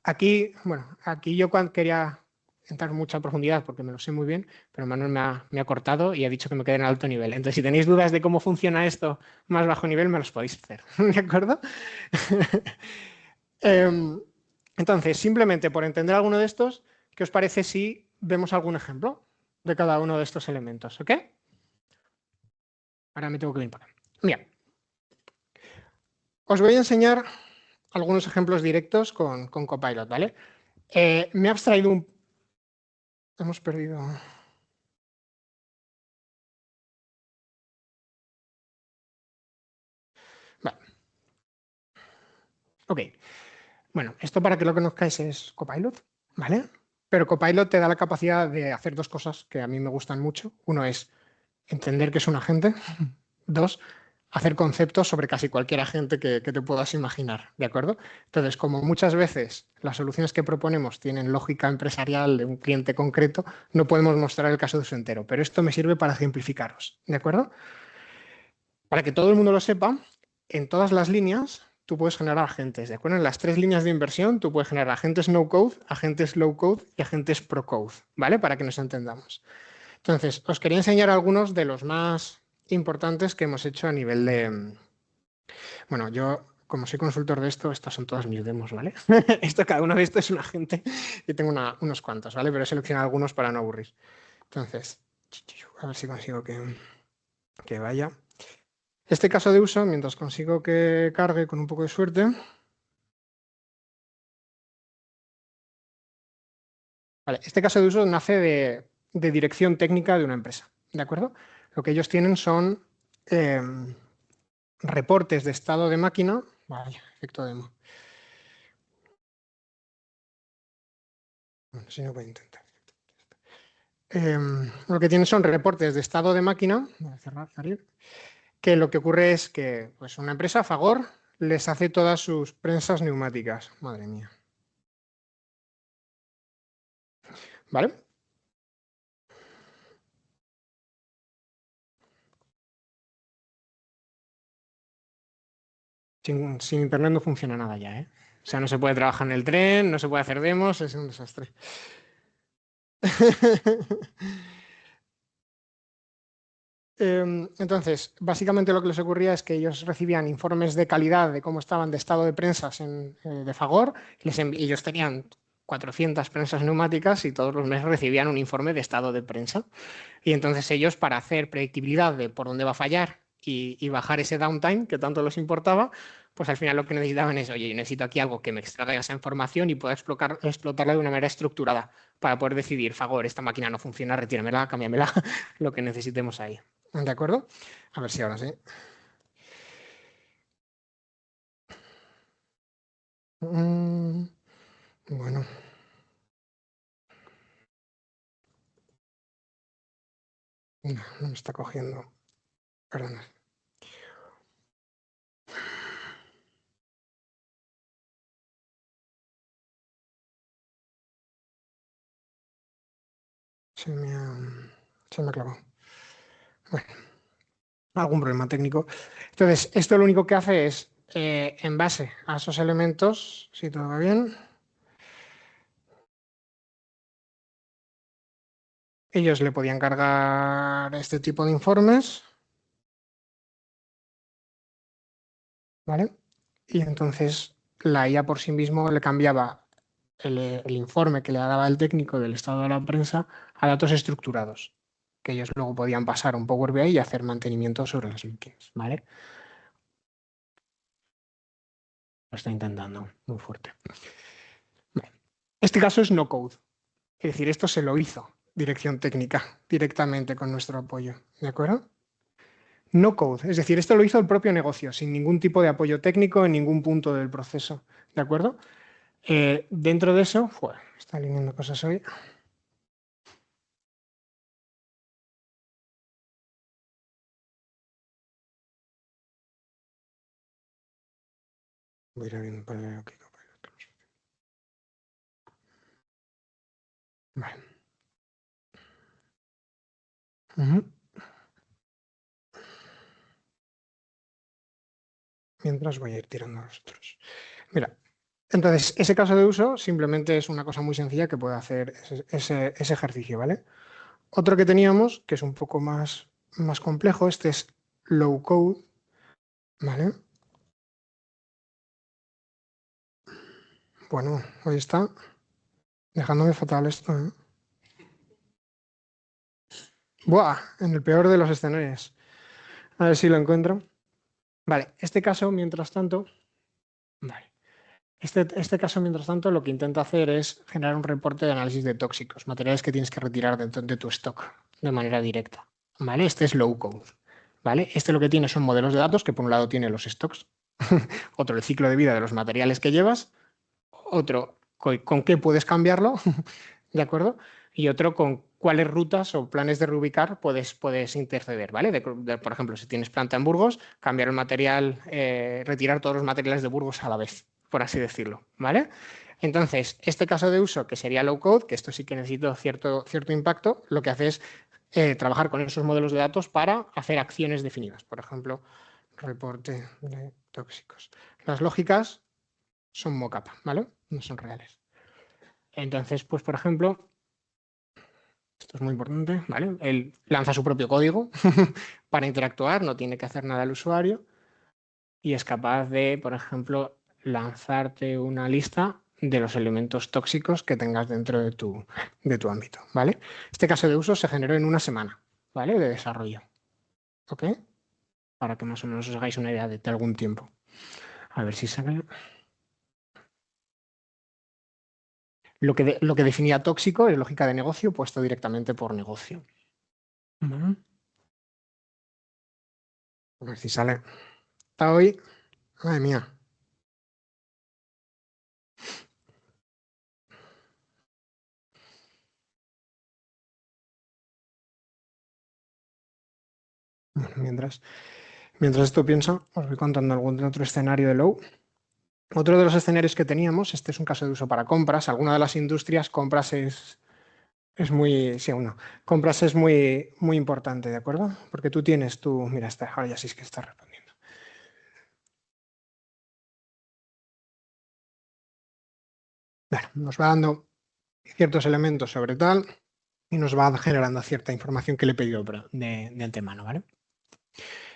Aquí yo quería entrar en mucha profundidad porque me lo sé muy bien, pero Manuel me ha cortado y ha dicho que me quede en alto nivel. Entonces, si tenéis dudas de cómo funciona esto más bajo nivel, me los podéis hacer. ¿De acuerdo? Entonces, simplemente por entender alguno de estos, ¿qué os parece si vemos algún ejemplo de cada uno de estos elementos? ¿Ok? Ahora me tengo que ir para acá. Mira, os voy a enseñar algunos ejemplos directos con Copilot, ¿vale? Me he abstraído un... Hemos perdido... Vale. Ok. Bueno, esto para que lo conozcáis es Copilot, ¿vale? Pero Copilot te da la capacidad de hacer 2 cosas que a mí me gustan mucho. Uno es entender que es un agente. 2, hacer conceptos sobre casi cualquier agente que te puedas imaginar, ¿de acuerdo? Entonces, como muchas veces las soluciones que proponemos tienen lógica empresarial de un cliente concreto, no podemos mostrar el caso de uso entero, pero esto me sirve para ejemplificaros, ¿de acuerdo? Para que todo el mundo lo sepa, en todas las líneas tú puedes generar agentes, ¿de acuerdo? En las 3 líneas de inversión tú puedes generar agentes no-code, agentes low-code y agentes pro-code, ¿vale? Para que nos entendamos. Entonces, os quería enseñar algunos de los más importantes que hemos hecho a nivel de... Bueno, yo, como soy consultor de esto, estas son todas mis demos, ¿vale? Cada uno de estos es un agente y tengo unos cuantos, ¿vale? Pero he seleccionado algunos para no aburrir. Entonces, a ver si consigo que vaya. Este caso de uso, mientras consigo que cargue con un poco de suerte. Vale, este caso de uso nace de dirección técnica de una empresa, ¿de acuerdo? Lo que ellos tienen son reportes de estado de máquina. Vaya, efecto demo. Bueno, si no voy a intentar. Lo que tienen son reportes de estado de máquina. Voy a cerrar, salir. Que lo que ocurre es que pues, una empresa, Fagor, les hace todas sus prensas neumáticas. Madre mía. ¿Vale? Sin internet no funciona nada ya, ¿eh? O sea, no se puede trabajar en el tren, no se puede hacer demos, es un desastre. Entonces, básicamente lo que les ocurría es que ellos recibían informes de calidad de cómo estaban de estado de prensas de Fagor, ellos tenían 400 prensas neumáticas y todos los meses recibían un informe de estado de prensa. Y entonces ellos, para hacer predictibilidad de por dónde va a fallar y bajar ese downtime que tanto les importaba, pues al final lo que necesitaban es, oye, yo necesito aquí algo que me extraiga esa información y pueda explotarla de una manera estructurada para poder decidir, favor, esta máquina no funciona, retíramela, cámbiamela, lo que necesitemos ahí. ¿De acuerdo? A ver si ahora sí. Bueno. No me está cogiendo. Perdón. Se me ha clavado. Bueno, algún problema técnico. Entonces, esto lo único que hace es, en base a esos elementos, si todo va bien, ellos le podían cargar este tipo de informes, ¿vale? Y entonces la IA por sí mismo le cambiaba el informe que le daba el técnico del estado de la prensa a datos estructurados, que ellos luego podían pasar a un Power BI y hacer mantenimiento sobre las máquinas, ¿vale? Lo está intentando, muy fuerte. Vale. Este caso es no code, es decir, esto se lo hizo dirección técnica directamente con nuestro apoyo, ¿de acuerdo? No code, es decir, esto lo hizo el propio negocio, sin ningún tipo de apoyo técnico en ningún punto del proceso, ¿de acuerdo? Dentro de eso, está alineando cosas hoy. Voy a ir viendo para ver qué. Vale. Mientras voy a ir tirando a los otros. Mira, entonces, ese caso de uso simplemente es una cosa muy sencilla que puede hacer ese ejercicio, ¿vale? Otro que teníamos, que es un poco más complejo, este es low code, ¿vale? Bueno, hoy está dejándome fatal esto, ¿eh? ¡Buah! En el peor de los escenarios. A ver si lo encuentro. Vale, este caso, mientras tanto... Vale. Este caso, mientras tanto, lo que intenta hacer es generar un reporte de análisis de tóxicos, materiales que tienes que retirar de tu stock de manera directa. ¿Vale? Este es low code. ¿Vale? Este lo que tiene son modelos de datos que por un lado tiene los stocks, otro el ciclo de vida de los materiales que llevas, otro con qué puedes cambiarlo, ¿de acuerdo? Y otro con cuáles rutas o planes de reubicar puedes interceder, ¿vale? Por ejemplo, si tienes planta en Burgos, cambiar el material, retirar todos los materiales de Burgos a la vez, por así decirlo, ¿vale? Entonces, este caso de uso, que sería low code, que esto sí que necesita cierto impacto, lo que hace es trabajar con esos modelos de datos para hacer acciones definidas. Por ejemplo, reporte de tóxicos. Las lógicas son mockup, ¿vale? No son reales. Entonces, pues, por ejemplo, esto es muy importante, ¿vale? Él lanza su propio código para interactuar, no tiene que hacer nada el usuario y es capaz de, por ejemplo, lanzarte una lista de los elementos tóxicos que tengas dentro de tu ámbito, ¿vale? Este caso de uso se generó en una semana, ¿vale? De desarrollo, ¿ok? Para que más o menos os hagáis una idea de algún tiempo. A ver si sale... Lo que definía tóxico es lógica de negocio puesto directamente por negocio. A ver si sale. Está hoy. Madre mía. Bueno, mientras esto pienso, os voy contando algún otro escenario de low. Otro de los escenarios que teníamos, este es un caso de uso para compras. Alguna de las industrias, compras es muy, sí, uno. Compras es muy importante, ¿de acuerdo? Porque tú tienes mira, ahora ya sí es que está respondiendo. Bueno, nos va dando ciertos elementos sobre tal y nos va generando cierta información que le he pedido de antemano, ¿vale?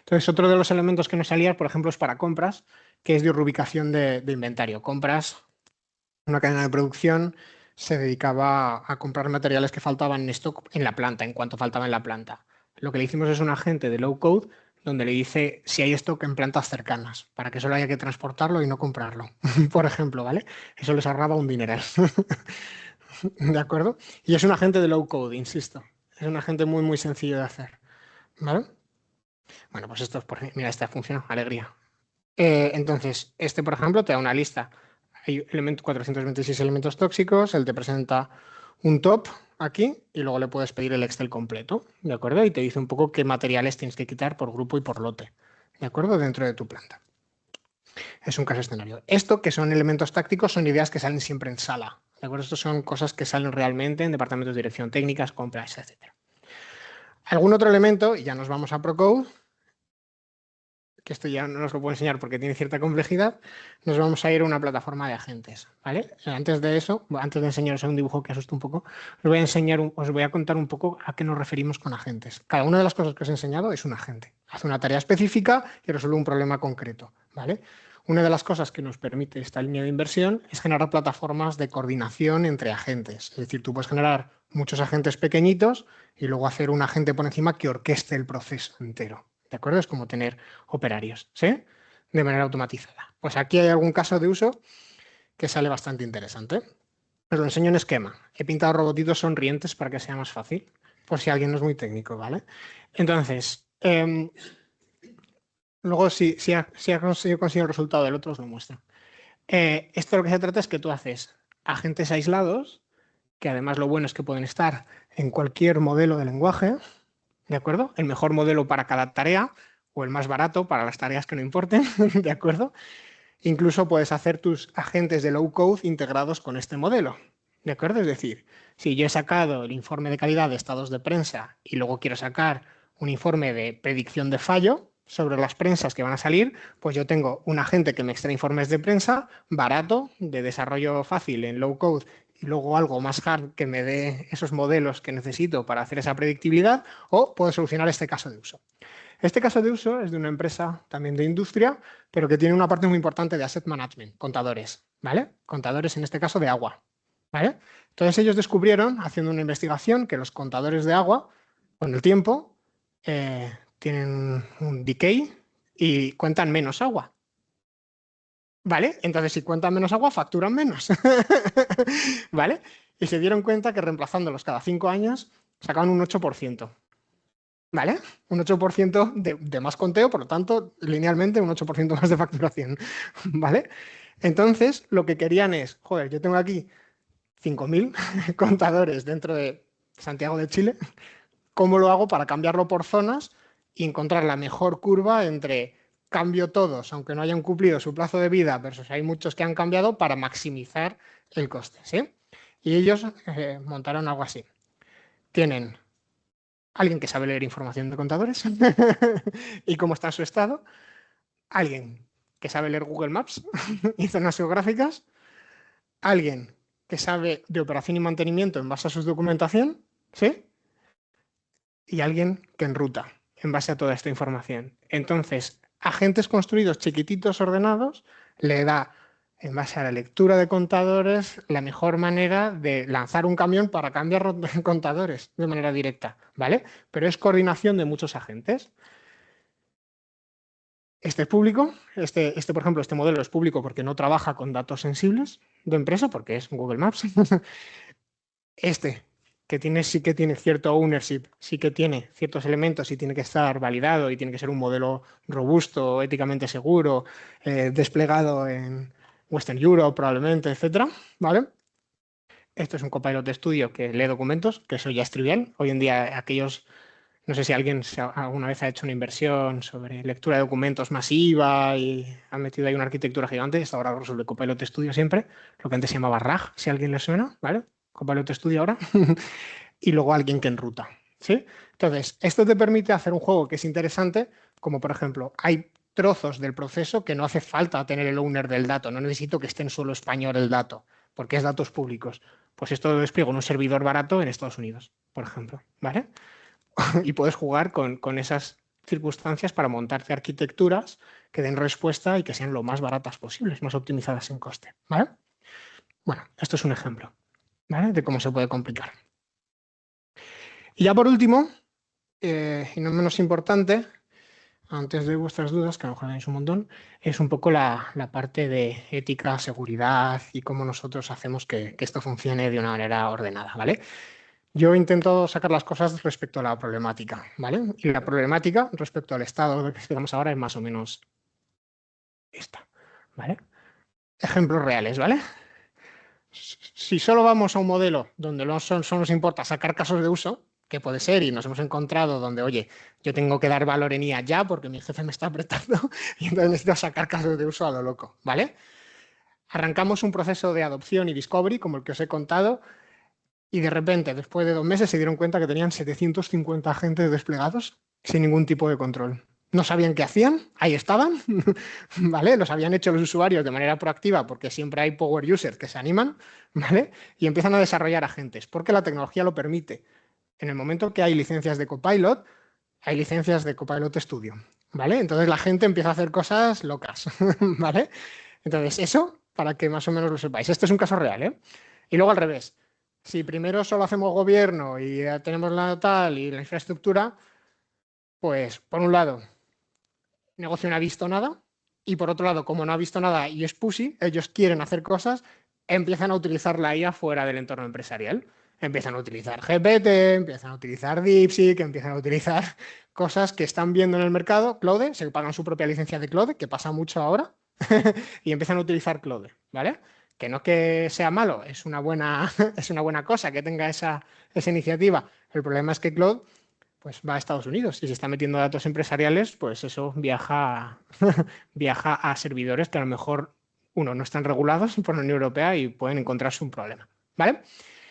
Entonces, otro de los elementos que nos salía, por ejemplo, es para compras, que es de reubicación de inventario. Compras, una cadena de producción se dedicaba a comprar materiales que faltaban en stock en la planta, en cuanto faltaba en la planta. Lo que le hicimos es un agente de low code donde le dice si hay stock en plantas cercanas, para que solo haya que transportarlo y no comprarlo, por ejemplo, ¿vale? Eso les ahorraba un dineral. ¿De acuerdo? Y es un agente de low code, insisto. Es un agente muy, muy sencillo de hacer, ¿vale? Bueno, pues esto es por... Mira, esta función, alegría. Entonces, este, por ejemplo, te da una lista. Hay 426 elementos tóxicos, él te presenta un top aquí y luego le puedes pedir el Excel completo, ¿de acuerdo? Y te dice un poco qué materiales tienes que quitar por grupo y por lote, ¿de acuerdo? Dentro de tu planta. Es un caso escenario. Esto, que son elementos tácticos, son ideas que salen siempre en sala, ¿de acuerdo? Estos son cosas que salen realmente en departamentos de dirección técnicas, compras, etc. Algún otro elemento, y ya nos vamos a ProCode, que esto ya no os lo puedo enseñar porque tiene cierta complejidad, nos vamos a ir a una plataforma de agentes, ¿vale? Antes de eso, antes de enseñaros un dibujo que asusta un poco, os voy a contar un poco a qué nos referimos con agentes. Cada una de las cosas que os he enseñado es un agente. Hace una tarea específica y resuelve un problema concreto, ¿vale? Una de las cosas que nos permite esta línea de inversión es generar plataformas de coordinación entre agentes. Es decir, tú puedes generar muchos agentes pequeñitos y luego hacer un agente por encima que orqueste el proceso entero. ¿De acuerdo? Es como tener operarios, ¿sí? De manera automatizada. Pues aquí hay algún caso de uso que sale bastante interesante. Os lo enseño en esquema. He pintado robotitos sonrientes para que sea más fácil, por si alguien no es muy técnico, ¿vale? Entonces, luego si ha conseguido el resultado del otro, os lo muestro. Esto lo que se trata es que tú haces agentes aislados, que además lo bueno es que pueden estar en cualquier modelo de lenguaje, ¿de acuerdo? El mejor modelo para cada tarea o el más barato para las tareas que no importen, ¿de acuerdo? Incluso puedes hacer tus agentes de low code integrados con este modelo, ¿de acuerdo? Es decir, si yo he sacado el informe de calidad de estados de prensa y luego quiero sacar un informe de predicción de fallo sobre las prensas que van a salir, pues yo tengo un agente que me extrae informes de prensa barato, de desarrollo fácil en low code, y luego algo más hard que me dé esos modelos que necesito para hacer esa predictibilidad, o puedo solucionar este caso de uso. Este caso de uso es de una empresa también de industria, pero que tiene una parte muy importante de asset management, contadores, ¿vale? Contadores en este caso de agua, ¿vale? Entonces ellos descubrieron, haciendo una investigación, que los contadores de agua, con el tiempo, tienen un decay y cuentan menos agua, ¿vale? Entonces si cuentan menos agua, facturan menos, ¿vale? Y se dieron cuenta que reemplazándolos cada 5 años, sacaban un 8%. ¿Vale? Un 8% de más conteo, por lo tanto, linealmente un 8% más de facturación, ¿vale? Entonces, lo que querían es, joder, yo tengo aquí 5.000 contadores dentro de Santiago de Chile, ¿cómo lo hago para cambiarlo por zonas y encontrar la mejor curva entre cambio todos, aunque no hayan cumplido su plazo de vida, versus hay muchos que han cambiado para maximizar el coste, ¿sí? Y ellos montaron algo así. Tienen alguien que sabe leer información de contadores y cómo está su estado, alguien que sabe leer Google Maps y zonas geográficas, alguien que sabe de operación y mantenimiento en base a su documentación, ¿sí? Y alguien que enruta en base a toda esta información. Entonces, agentes construidos chiquititos, ordenados, le da, en base a la lectura de contadores, la mejor manera de lanzar un camión para cambiar contadores de manera directa, ¿vale? Pero es coordinación de muchos agentes. Este es público, por ejemplo, este modelo es público porque no trabaja con datos sensibles de empresa, porque es Google Maps. Sí que tiene cierto ownership, sí que tiene ciertos elementos y tiene que estar validado y tiene que ser un modelo robusto, éticamente seguro, desplegado en Western Europe probablemente, etcétera, ¿vale? Esto es un Copilot Studio que lee documentos, que eso ya es trivial. Hoy en día no sé si alguien alguna vez ha hecho una inversión sobre lectura de documentos masiva y ha metido ahí una arquitectura gigante. Esto ahora lo resuelve Copilot Studio siempre, lo que antes se llamaba RAG, si a alguien le suena, ¿vale? Copilot Studio ahora. Y luego alguien que enruta, ¿sí? Entonces, esto te permite hacer un juego que es interesante, como por ejemplo, hay trozos del proceso que no hace falta tener el owner del dato, no necesito que esté en suelo español el dato, porque es datos públicos. Pues esto lo despliego en un servidor barato en Estados Unidos, por ejemplo, ¿vale? Y puedes jugar con esas circunstancias para montarte arquitecturas que den respuesta y que sean lo más baratas posibles, más optimizadas en coste, ¿vale? Bueno, esto es un ejemplo, ¿vale? De cómo se puede complicar. Y ya por último, y no menos importante, antes de vuestras dudas, que a lo mejor tenéis un montón, es un poco la parte de ética, seguridad y cómo nosotros hacemos que esto funcione de una manera ordenada, ¿vale? Yo intento sacar las cosas respecto a la problemática, ¿vale? Y la problemática respecto al estado que estamos ahora es más o menos esta, ¿vale? Ejemplos reales, ¿vale? Si solo vamos a un modelo donde solo nos importa sacar casos de uso, que puede ser, y nos hemos encontrado donde, oye, yo tengo que dar valor en IA ya porque mi jefe me está apretando y entonces necesito sacar casos de uso a lo loco, ¿vale? Arrancamos un proceso de adopción y discovery, como el que os he contado, y de repente, después de 2 meses, se dieron cuenta que tenían 750 agentes desplegados sin ningún tipo de control. No sabían qué hacían, ahí estaban, ¿vale? Los habían hecho los usuarios de manera proactiva porque siempre hay power users que se animan, ¿vale? Y empiezan a desarrollar agentes porque la tecnología lo permite. En el momento que hay licencias de Copilot, hay licencias de Copilot Studio, ¿vale? Entonces la gente empieza a hacer cosas locas, ¿vale? Entonces eso, para que más o menos lo sepáis. Este es un caso real, ¿eh? Y luego al revés. Si primero solo hacemos gobierno y ya tenemos la tal y la infraestructura, pues por un lado, negocio no ha visto nada y por otro lado, como no ha visto nada y es pussy, ellos quieren hacer cosas, empiezan a utilizar la IA fuera del entorno empresarial. Empiezan a utilizar GPT, empiezan a utilizar DeepSeek, empiezan a utilizar cosas que están viendo en el mercado, Claude, se pagan su propia licencia de Claude, que pasa mucho ahora, y empiezan a utilizar Claude, ¿vale? Que no que sea malo, es una buena, es una buena cosa que tenga esa iniciativa. El problema es que Claude pues va a Estados Unidos y se está metiendo datos empresariales, pues eso viaja, viaja a servidores que a lo mejor, uno, no están regulados por la Unión Europea y pueden encontrarse un problema, ¿vale?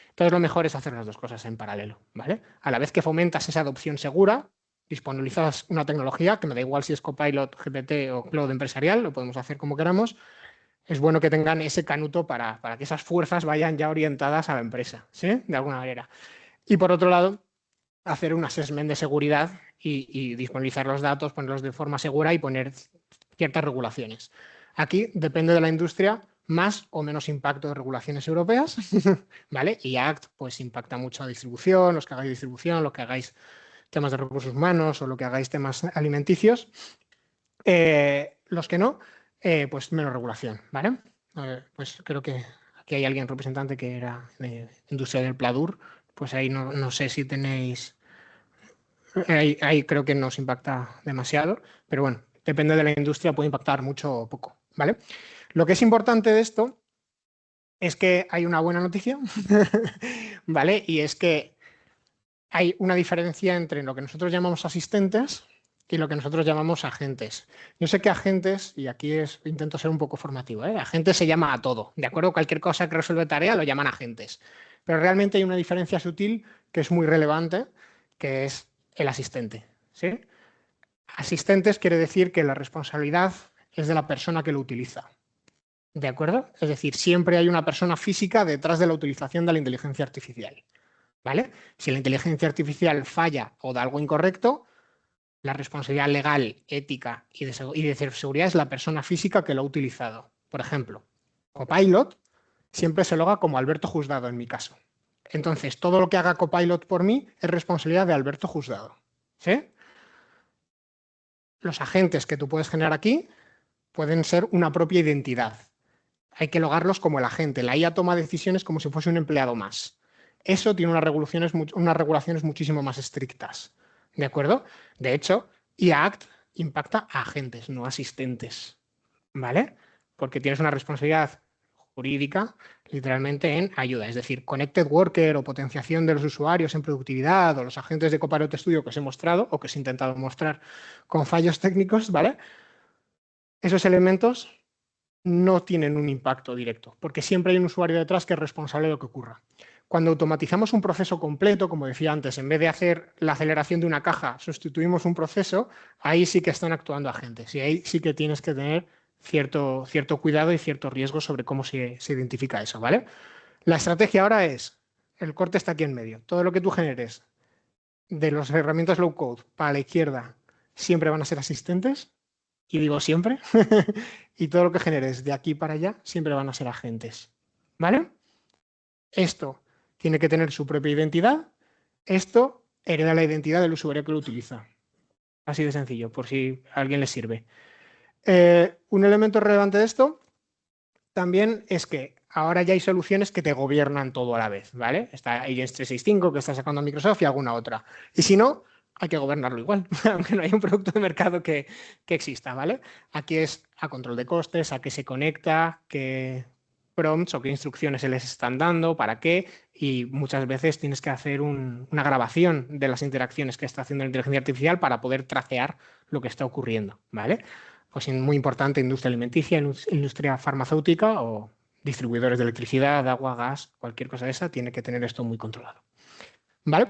Entonces lo mejor es hacer las dos cosas en paralelo, ¿vale? A la vez que fomentas esa adopción segura, disponibilizas una tecnología, que me da igual si es Copilot, GPT o Cloud empresarial, lo podemos hacer como queramos, es bueno que tengan ese canuto para que esas fuerzas vayan ya orientadas a la empresa, ¿sí? De alguna manera. Y por otro lado, hacer un assessment de seguridad y disponibilizar los datos, ponerlos de forma segura y poner ciertas regulaciones. Aquí depende de la industria, más o menos impacto de regulaciones europeas, ¿vale? Y ACT pues impacta mucho a distribución, los que hagáis distribución, los que hagáis temas de recursos humanos o lo que hagáis temas alimenticios. Los que no, pues menos regulación, ¿vale? Pues creo que aquí hay alguien representante que era de industria del Pladur, pues ahí no sé si tenéis. Ahí creo que nos impacta demasiado, pero bueno, depende de la industria, puede impactar mucho o poco, ¿vale? Lo que es importante de esto es que hay una buena noticia, ¿vale? Y es que hay una diferencia entre lo que nosotros llamamos asistentes y lo que nosotros llamamos agentes. Yo sé que agentes, y aquí intento ser un poco formativo, ¿eh? Agentes se llama a todo, ¿de acuerdo? Cualquier cosa que resuelve tarea lo llaman agentes. Pero realmente hay una diferencia sutil que es muy relevante, que es el asistente, ¿sí? Asistentes quiere decir que la responsabilidad es de la persona que lo utiliza, ¿de acuerdo? Es decir, siempre hay una persona física detrás de la utilización de la inteligencia artificial, ¿vale? Si la inteligencia artificial falla o da algo incorrecto, la responsabilidad legal, ética y de seguridad es la persona física que lo ha utilizado. Por ejemplo, Copilot siempre se loga como Alberto Juzgado en mi caso. Entonces, todo lo que haga Copilot por mí es responsabilidad de Alberto Juzgado, ¿sí? Los agentes que tú puedes generar aquí pueden ser una propia identidad. Hay que logarlos como el agente. La IA toma decisiones como si fuese un empleado más. Eso tiene unas regulaciones muchísimo más estrictas. ¿De acuerdo? De hecho, IA Act impacta a agentes, no asistentes. ¿Vale? Porque tienes una responsabilidad jurídica literalmente en ayuda. Es decir, Connected Worker o potenciación de los usuarios en productividad o los agentes de Copilot Studio que os he mostrado o que os he intentado mostrar con fallos técnicos, ¿vale? Esos elementos no tienen un impacto directo, porque siempre hay un usuario detrás que es responsable de lo que ocurra. Cuando automatizamos un proceso completo, como decía antes, en vez de hacer la aceleración de una caja, sustituimos un proceso, ahí sí que están actuando agentes y ahí sí que tienes que tener cierto cuidado y cierto riesgo sobre cómo se identifica eso, ¿vale? La estrategia ahora es, el corte está aquí en medio, todo lo que tú generes de las herramientas low code para la izquierda siempre van a ser asistentes, y digo siempre, y todo lo que generes de aquí para allá siempre van a ser agentes, ¿vale? Esto tiene que tener su propia identidad, esto hereda la identidad del usuario que lo utiliza. Así de sencillo, por si a alguien le sirve. Un elemento relevante de esto también es que ahora ya hay soluciones que te gobiernan todo a la vez, ¿vale? Está Agents 365 que está sacando Microsoft y alguna otra. Y si no, hay que gobernarlo igual, aunque no haya un producto de mercado que exista, ¿vale? Aquí es a control de costes, a qué se conecta, qué prompts o qué instrucciones se les están dando, para qué, y muchas veces tienes que hacer una grabación de las interacciones que está haciendo la inteligencia artificial para poder tracear lo que está ocurriendo, ¿vale? Pues muy importante, industria alimenticia, industria farmacéutica o distribuidores de electricidad, agua, gas, cualquier cosa de esa, tiene que tener esto muy controlado. ¿Vale?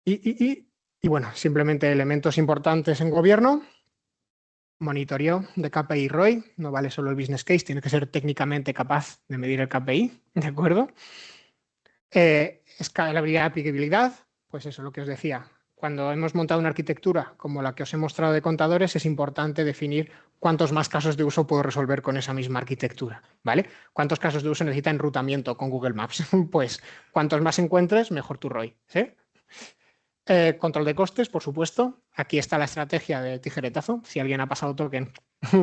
Y bueno, simplemente elementos importantes en gobierno. Monitoreo de KPI y ROI, no vale solo el business case, tiene que ser técnicamente capaz de medir el KPI, ¿de acuerdo? Escalabilidad, aplicabilidad, pues eso, lo que os decía. Cuando hemos montado una arquitectura como la que os he mostrado de contadores, es importante definir cuántos más casos de uso puedo resolver con esa misma arquitectura, ¿vale? ¿Cuántos casos de uso necesita enrutamiento con Google Maps? Pues cuantos más encuentres, mejor tu ROI, ¿sí? Control de costes, por supuesto. Aquí está la estrategia de tijeretazo. Si alguien ha pasado token,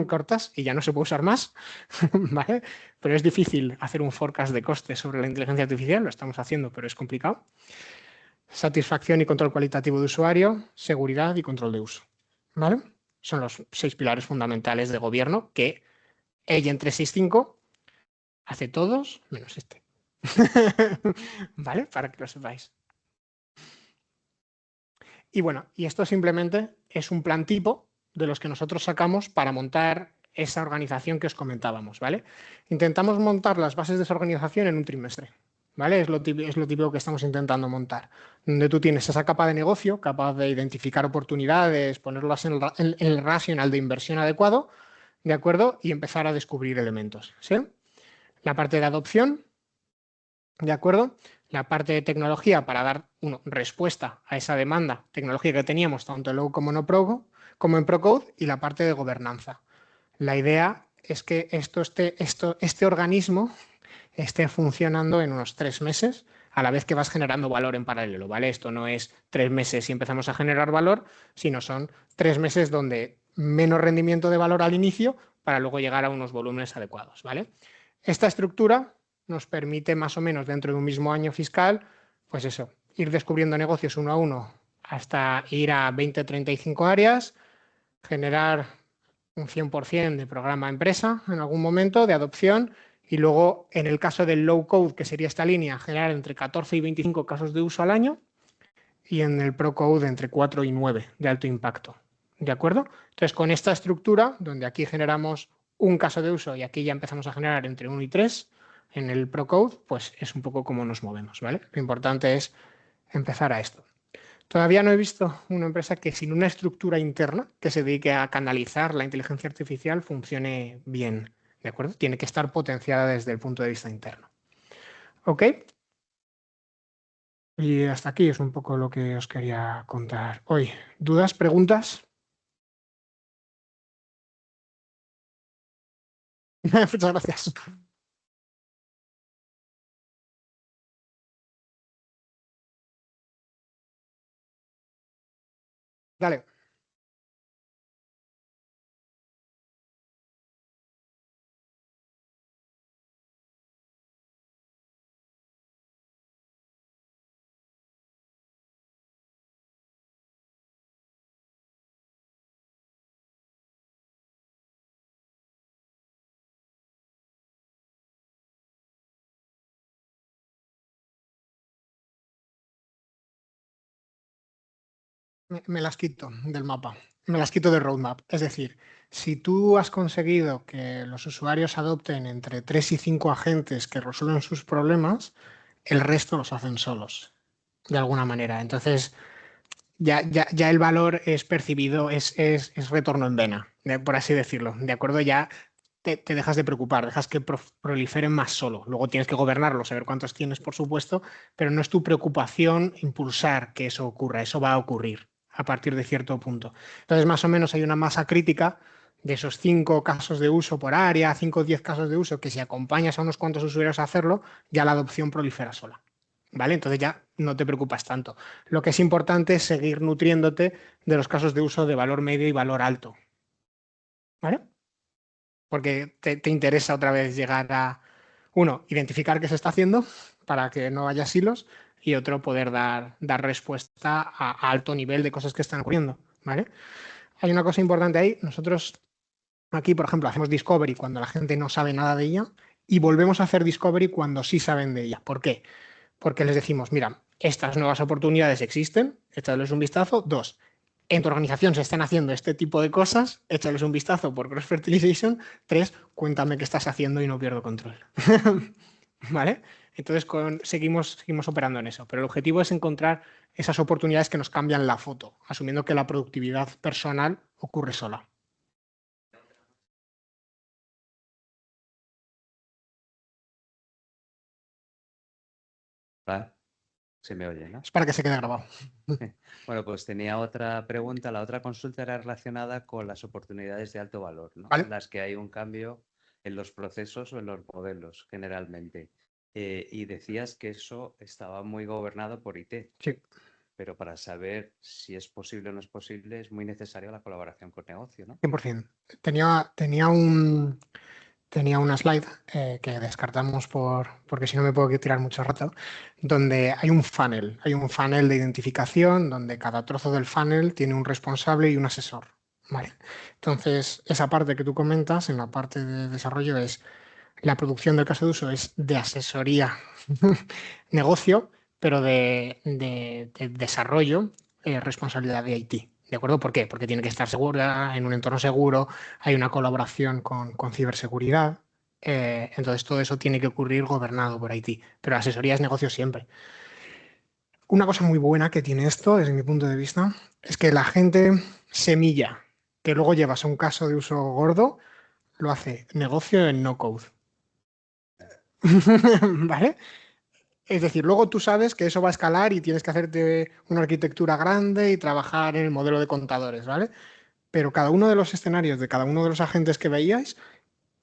cortas y ya no se puede usar más, ¿vale? Pero es difícil hacer un forecast de costes sobre la inteligencia artificial. Lo estamos haciendo, pero es complicado. Satisfacción y control cualitativo de usuario, seguridad y control de uso, ¿vale? Son los 6 pilares fundamentales de gobierno que Agent 365 hace todos menos este. ¿Vale? Para que lo sepáis. Y bueno, y esto simplemente es un plan tipo de los que nosotros sacamos para montar esa organización que os comentábamos, ¿vale? Intentamos montar las bases de esa organización en un trimestre, ¿vale? Es lo típico que estamos intentando montar, donde tú tienes esa capa de negocio, capaz de identificar oportunidades, ponerlas en el racional de inversión adecuado, ¿de acuerdo? Y empezar a descubrir elementos, ¿sí? La parte de adopción, ¿de acuerdo? La parte de tecnología para dar respuesta a esa demanda, tecnología que teníamos tanto en Low como en ProCode, y la parte de gobernanza. La idea es que este organismo esté funcionando en unos 3 meses, a la vez que vas generando valor en paralelo, ¿vale? Esto no es 3 meses y empezamos a generar valor, sino son 3 meses donde menos rendimiento de valor al inicio para luego llegar a unos volúmenes adecuados, ¿vale? Esta estructura nos permite más o menos dentro de un mismo año fiscal, pues eso, ir descubriendo negocios uno a uno hasta ir a 20-35 áreas, generar un 100% de programa empresa en algún momento de adopción y luego en el caso del low code, que sería esta línea, generar entre 14 y 25 casos de uso al año y en el pro code entre 4 y 9 de alto impacto. ¿De acuerdo? Entonces con esta estructura, donde aquí generamos un caso de uso y aquí ya empezamos a generar entre 1 y 3 en el ProCode, pues es un poco cómo nos movemos, ¿vale? Lo importante es empezar a esto. Todavía no he visto una empresa que sin una estructura interna que se dedique a canalizar la inteligencia artificial funcione bien, ¿de acuerdo? Tiene que estar potenciada desde el punto de vista interno. ¿Ok? Y hasta aquí es un poco lo que os quería contar hoy. ¿Dudas, preguntas? Muchas gracias. Dale. Me las quito del mapa, me las quito del roadmap. Es decir, si tú has conseguido que los usuarios adopten entre 3 y 5 agentes que resuelven sus problemas, el resto los hacen solos, de alguna manera. Entonces, ya el valor es percibido, es retorno en vena, por así decirlo. ¿De acuerdo? Ya te dejas de preocupar, dejas que proliferen más solo. Luego tienes que gobernarlo, saber cuántos tienes, por supuesto, pero no es tu preocupación impulsar que eso ocurra, eso va a ocurrir a partir de cierto punto. Entonces, más o menos hay una masa crítica de esos 5 casos de uso por área, 5 o 10 casos de uso, que si acompañas a unos cuantos usuarios a hacerlo, ya la adopción prolifera sola. ¿vale? Entonces ya no te preocupas tanto. Lo que es importante es seguir nutriéndote de los casos de uso de valor medio y valor alto, ¿vale? Porque te interesa otra vez llegar a, uno, identificar qué se está haciendo para que no haya silos y otro, poder dar respuesta a alto nivel de cosas que están ocurriendo, ¿vale? Hay una cosa importante ahí. Nosotros aquí, por ejemplo, hacemos discovery cuando la gente no sabe nada de ella y volvemos a hacer discovery cuando sí saben de ella. ¿Por qué? Porque les decimos, mira, estas nuevas oportunidades existen, échales un vistazo. Dos, en tu organización se están haciendo este tipo de cosas, échales un vistazo por cross-fertilization. Tres, cuéntame qué estás haciendo y no pierdo control. ¿Vale? Entonces seguimos operando en eso, pero el objetivo es encontrar esas oportunidades que nos cambian la foto, asumiendo que la productividad personal ocurre sola. Hola, se me oye, ¿no? Es para que se quede grabado. Bueno, pues tenía otra pregunta. La otra consulta era relacionada con las oportunidades de alto valor, ¿no? Vale. En las que hay un cambio en los procesos o en los modelos, generalmente. Y decías que eso estaba muy gobernado por IT. Sí. Pero para saber si es posible o no es posible, es muy necesaria la colaboración con negocio, ¿no? 100%. Tenía una slide que descartamos porque si no me puedo tirar mucho rato, donde hay un funnel de identificación donde cada trozo del funnel tiene un responsable y un asesor. ¿Vale? Entonces, esa parte que tú comentas en la parte de desarrollo es la producción del caso de uso, es de asesoría negocio, pero de desarrollo, responsabilidad de IT. ¿De acuerdo? ¿Por qué? Porque tiene que estar segura, en un entorno seguro, hay una colaboración con ciberseguridad. Entonces todo eso tiene que ocurrir gobernado por IT, pero asesoría es negocio siempre. Una cosa muy buena que tiene esto, desde mi punto de vista, es que la gente semilla que luego llevas a un caso de uso gordo, lo hace negocio en no code. ¿Vale? Es decir, luego tú sabes que eso va a escalar y tienes que hacerte una arquitectura grande y trabajar en el modelo de contadores, ¿vale? Pero cada uno de los escenarios de cada uno de los agentes que veíais,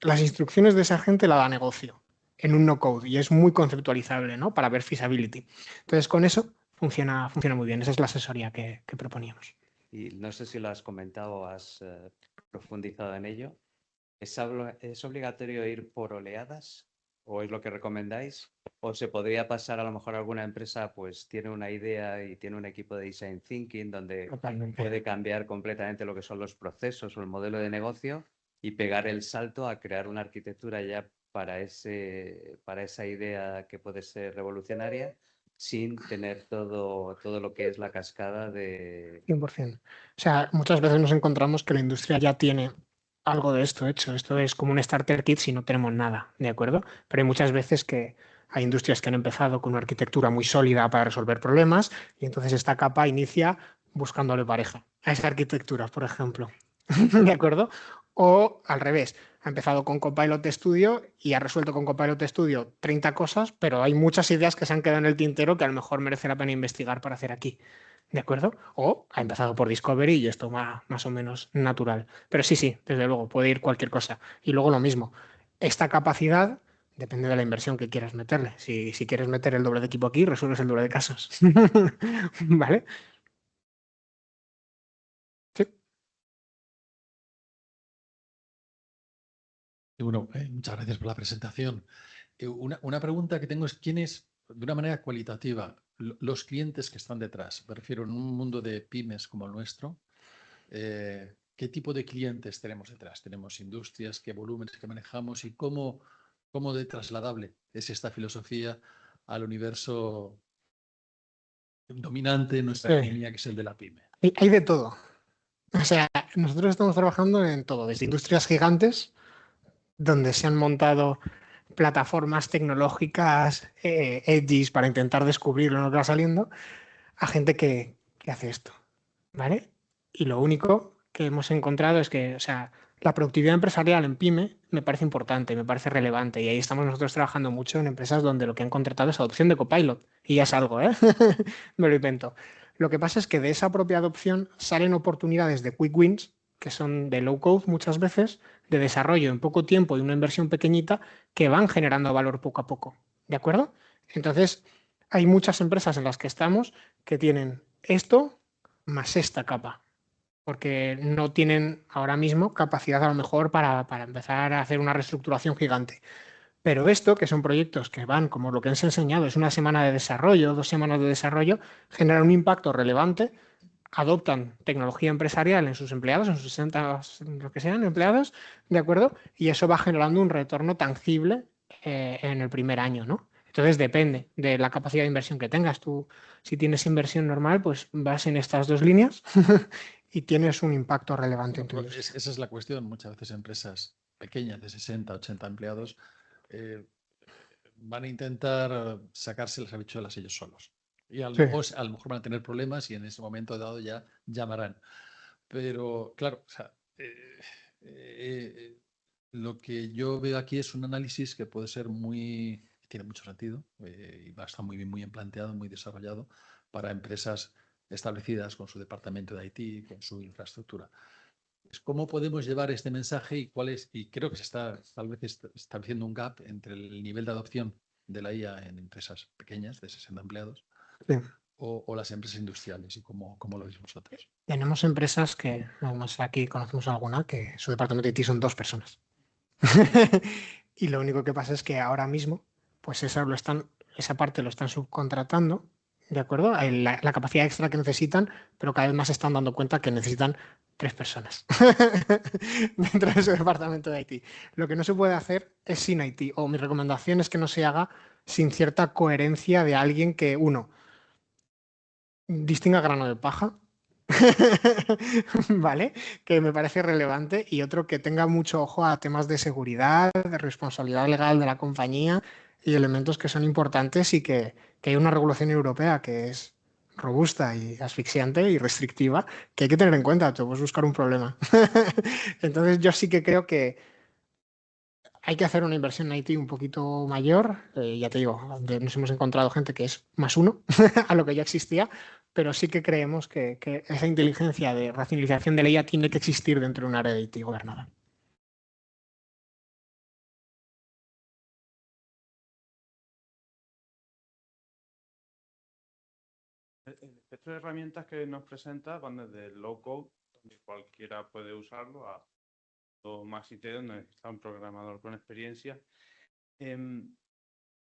las instrucciones de ese agente la da negocio en un no-code y es muy conceptualizable, ¿no? Para ver feasibility. Entonces, con eso funciona muy bien. Esa es la asesoría que proponíamos. Y no sé si lo has comentado o has profundizado en ello. ¿Es obligatorio ir por oleadas o es lo que recomendáis? ¿O se podría pasar a lo mejor alguna empresa pues tiene una idea y tiene un equipo de design thinking donde Totalmente. puede cambiar completamente lo que son los procesos o el modelo de negocio y pegar el salto a crear una arquitectura ya para esa idea que puede ser revolucionaria sin tener todo lo que es la cascada de... 100%. O sea, muchas veces nos encontramos que la industria ya tiene algo de esto hecho. Esto es como un starter kit si no tenemos nada, ¿de acuerdo? Pero hay muchas veces que hay industrias que han empezado con una arquitectura muy sólida para resolver problemas y entonces esta capa inicia buscándole pareja a esa arquitectura, por ejemplo. ¿De acuerdo? O al revés, ha empezado con Copilot Studio y ha resuelto con Copilot Studio 30 cosas, pero hay muchas ideas que se han quedado en el tintero que a lo mejor merece la pena investigar para hacer aquí. ¿De acuerdo? O ha empezado por Discovery y esto va más o menos natural. Pero sí, desde luego, puede ir cualquier cosa. Y luego lo mismo, esta capacidad depende de la inversión que quieras meterle. Si quieres meter el doble de equipo aquí, resuelves el doble de casos. ¿Vale? Sí. Y bueno, muchas gracias por la presentación. Una pregunta que tengo es, ¿quiénes, de una manera cualitativa, los clientes que están detrás? Me refiero en un mundo de pymes como el nuestro, ¿qué tipo de clientes tenemos detrás? ¿Tenemos industrias? ¿Qué volúmenes que manejamos? ¿Y cómo de trasladable es esta filosofía al universo dominante en nuestra economía, que es el de la pyme? Hay de todo. O sea, nosotros estamos trabajando en todo, desde industrias gigantes, donde se han montado plataformas tecnológicas, edgys, para intentar descubrir lo que va saliendo, a gente que hace esto, ¿vale? Y lo único que hemos encontrado es que, o sea, la productividad empresarial en pyme me parece importante, me parece relevante, y ahí estamos nosotros trabajando mucho en empresas donde lo que han contratado es adopción de Copilot, y ya es algo, ¿eh? Me lo invento. Lo que pasa es que de esa propia adopción salen oportunidades de quick wins, que son de low code muchas veces, de desarrollo en poco tiempo y una inversión pequeñita, que van generando valor poco a poco, ¿de acuerdo? Entonces, hay muchas empresas en las que estamos que tienen esto más esta capa, porque no tienen ahora mismo capacidad a lo mejor para empezar a hacer una reestructuración gigante. Pero esto, que son proyectos que van, como lo que os he enseñado, es una semana de desarrollo, 2 semanas de desarrollo, genera un impacto relevante, adoptan tecnología empresarial en sus empleados, en sus 60, lo que sean, empleados, ¿de acuerdo? Y eso va generando un retorno tangible en el primer año, ¿no? Entonces depende de la capacidad de inversión que tengas. Tú, si tienes inversión normal, pues vas en estas 2 líneas y tienes un impacto relevante en tu Bueno, industria. esa es la cuestión. Muchas veces empresas pequeñas de 60, 80 empleados van a intentar sacarse las habichuelas ellos solos. Y Sí. a lo mejor van a tener problemas y en ese momento dado ya llamarán. Pero claro, o sea, lo que yo veo aquí es un análisis que puede ser tiene mucho sentido y va a estar muy bien planteado, muy desarrollado para empresas establecidas con su departamento de IT, con su infraestructura. ¿Cómo podemos llevar este mensaje y creo que se está tal vez estableciendo un gap entre el nivel de adopción de la IA en empresas pequeñas de 60 empleados Sí. o las empresas industriales y cómo lo veis vosotros? Tenemos empresas que, además aquí conocemos alguna, que su departamento de IT son 2 personas. Y lo único que pasa es que ahora mismo, pues esa parte lo están subcontratando, ¿de acuerdo? La capacidad extra que necesitan, pero cada vez más se están dando cuenta que necesitan 3 personas dentro de ese departamento de IT. Lo que no se puede hacer es sin IT, o mi recomendación es que no se haga sin cierta coherencia de alguien que, uno, distinga grano de paja, ¿vale? Que me parece relevante, y otro que tenga mucho ojo a temas de seguridad, de responsabilidad legal de la compañía y elementos que son importantes y que hay una regulación europea que es robusta y asfixiante y restrictiva que hay que tener en cuenta, te puedes buscar un problema. Entonces yo sí que creo que hay que hacer una inversión en IT un poquito mayor, ya te digo, nos hemos encontrado gente que es +1 a lo que ya existía, pero sí que creemos que esa inteligencia de racionalización de la IA tiene que existir dentro de un área de IT gobernada. El espectro de herramientas que nos presenta van desde el low code, donde cualquiera puede usarlo, a todo más IT, donde está un programador con experiencia.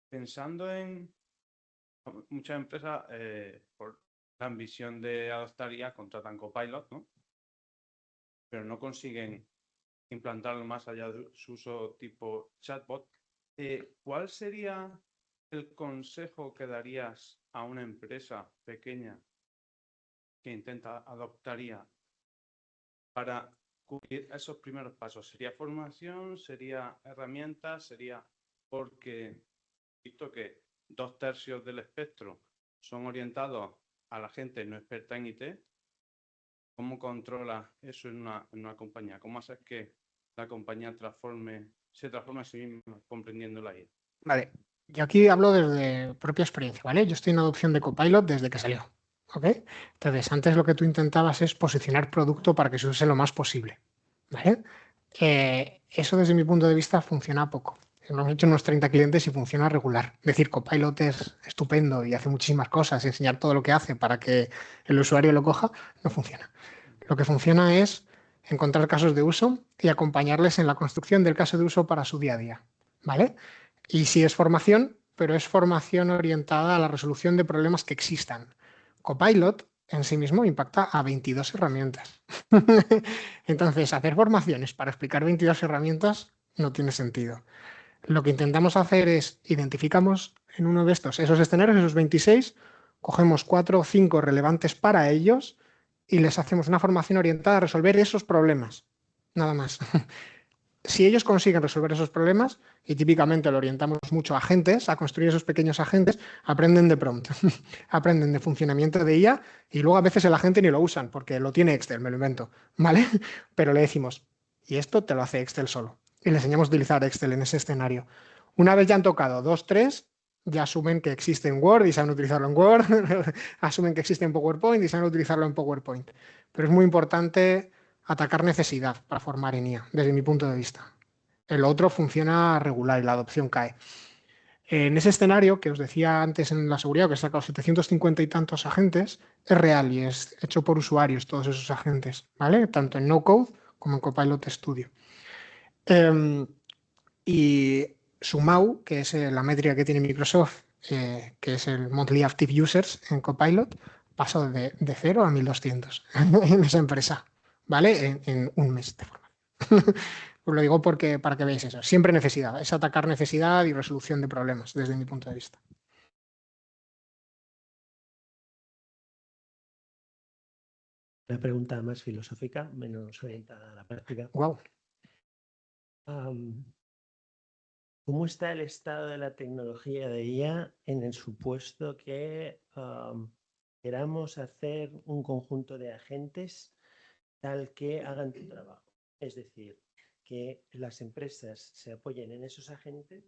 Pensando en muchas empresas, por la ambición de adoptar IA, contratan Copilot, ¿no? Pero no consiguen implantarlo más allá de su uso tipo chatbot. ¿Cuál sería el consejo que darías a una empresa pequeña que intenta adoptar IA para cubrir esos primeros pasos? ¿Sería formación? ¿Sería herramientas? ¿Sería porque visto que 2/3 del espectro son orientados a la gente no experta en IT? ¿Cómo controlas eso en una compañía? ¿Cómo haces que la compañía se transforme a sí misma comprendiendo la IA? Vale, yo aquí hablo desde propia experiencia, ¿vale? Yo estoy en adopción de Copilot desde que salió, ¿ok? Entonces, antes lo que tú intentabas es posicionar producto para que se use lo más posible, ¿vale? Eso desde mi punto de vista funciona poco. Hemos hecho unos 30 clientes y funciona regular. Es decir, Copilot es estupendo y hace muchísimas cosas, enseñar todo lo que hace para que el usuario lo coja, no funciona. Lo que funciona es encontrar casos de uso y acompañarles en la construcción del caso de uso para su día a día, ¿vale? Y sí es formación, pero es formación orientada a la resolución de problemas que existan. Copilot en sí mismo impacta a 22 herramientas. Entonces, hacer formaciones para explicar 22 herramientas no tiene sentido. Lo que intentamos hacer es, identificamos en uno de esos escenarios, esos 26, cogemos 4 o 5 relevantes para ellos y les hacemos una formación orientada a resolver esos problemas. Nada más. Si ellos consiguen resolver esos problemas, y típicamente lo orientamos mucho a agentes, a construir esos pequeños agentes, aprenden de prompt, aprenden de funcionamiento de IA, y luego a veces el agente ni lo usan porque lo tiene Excel, me lo invento, ¿vale? Pero le decimos, y esto te lo hace Excel solo. Y le enseñamos a utilizar Excel en ese escenario. Una vez ya han tocado 2, 3, ya asumen que existe en Word y saben utilizarlo en Word, asumen que existe en PowerPoint y saben utilizarlo en PowerPoint. Pero es muy importante atacar necesidad para formar en IA, desde mi punto de vista. El otro funciona regular y la adopción cae. En ese escenario que os decía antes en la seguridad, que he sacado 750 y tantos agentes, es real y es hecho por usuarios todos esos agentes, ¿vale? Tanto en no code como en Copilot Studio. Y Sumau, que es la métrica que tiene Microsoft, que es el Monthly Active Users en Copilot, pasó de 0 a 1200 en esa empresa, ¿vale? En un mes de forma. Os lo digo porque, para que veáis eso. Siempre necesidad. Es atacar necesidad y resolución de problemas, desde mi punto de vista. Una pregunta más filosófica, menos orientada a la práctica. Wow. ¿Cómo está el estado de la tecnología de IA en el supuesto que queramos hacer un conjunto de agentes tal que hagan tu trabajo? Es decir, que las empresas se apoyen en esos agentes,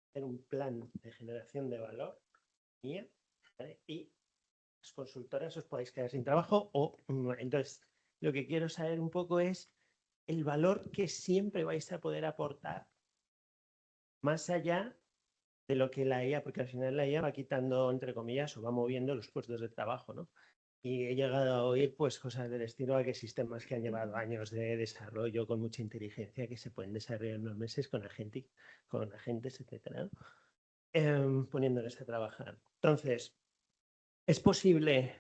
hacer un plan de generación de valor IA, ¿vale? Y las consultoras os podáis quedar sin trabajo entonces lo que quiero saber un poco es el valor que siempre vais a poder aportar más allá de lo que la IA, porque al final la IA va quitando, entre comillas, o va moviendo los puestos de trabajo, ¿no? Y he llegado a oír pues cosas del estilo a que sistemas que han llevado años de desarrollo con mucha inteligencia que se pueden desarrollar en unos meses con agentes, etcétera, poniéndoles a trabajar. Entonces, ¿es posible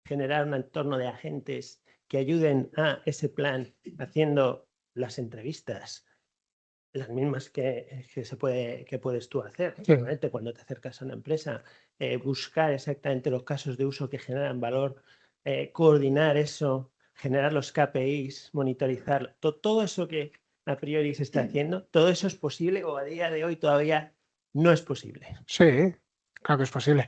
generar un entorno de agentes que ayuden a ese plan haciendo las entrevistas, las mismas que puedes tú hacer, Sí. cuando te acercas a una empresa, buscar exactamente los casos de uso que generan valor, coordinar eso, generar los KPIs, monitorizar, todo eso que a priori se está haciendo, ¿todo eso es posible o a día de hoy todavía no es posible? Sí, claro que es posible.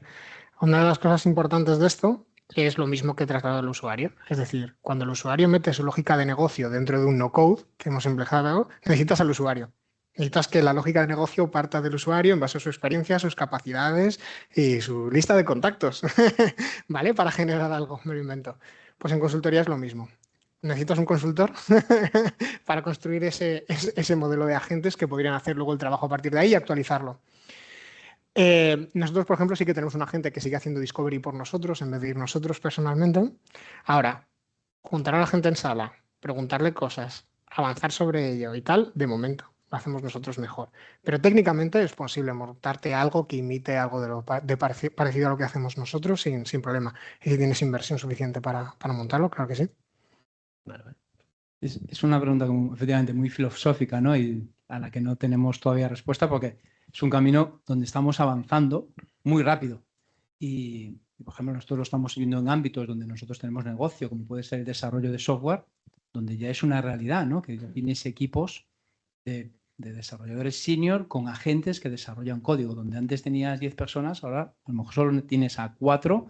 Una de las cosas importantes de esto es lo mismo que trasladar al usuario. Es decir, cuando el usuario mete su lógica de negocio dentro de un no-code que hemos empleado, necesitas al usuario. Necesitas que la lógica de negocio parta del usuario en base a su experiencia, sus capacidades y su lista de contactos, ¿vale? Para generar algo, me lo invento. Pues en consultoría es lo mismo. Necesitas un consultor para construir ese modelo de agentes que podrían hacer luego el trabajo a partir de ahí y actualizarlo. Nosotros, por ejemplo, sí que tenemos un agente que sigue haciendo discovery por nosotros en vez de ir nosotros personalmente. Ahora, juntar a la gente en sala, preguntarle cosas, avanzar sobre ello y tal, de momento lo hacemos nosotros mejor. Pero técnicamente es posible montarte algo que imite algo parecido a lo que hacemos nosotros sin problema. Y si tienes inversión suficiente para montarlo, claro que sí. Vale. Es una pregunta efectivamente muy filosófica, ¿no? Y a la que no tenemos todavía respuesta porque es un camino donde estamos avanzando muy rápido. Y, por ejemplo, nosotros lo estamos viendo en ámbitos donde nosotros tenemos negocio, como puede ser el desarrollo de software, donde ya es una realidad, ¿no? Que ya tienes equipos de desarrolladores senior con agentes que desarrollan código. Donde antes tenías 10 personas, ahora a lo mejor solo tienes a 4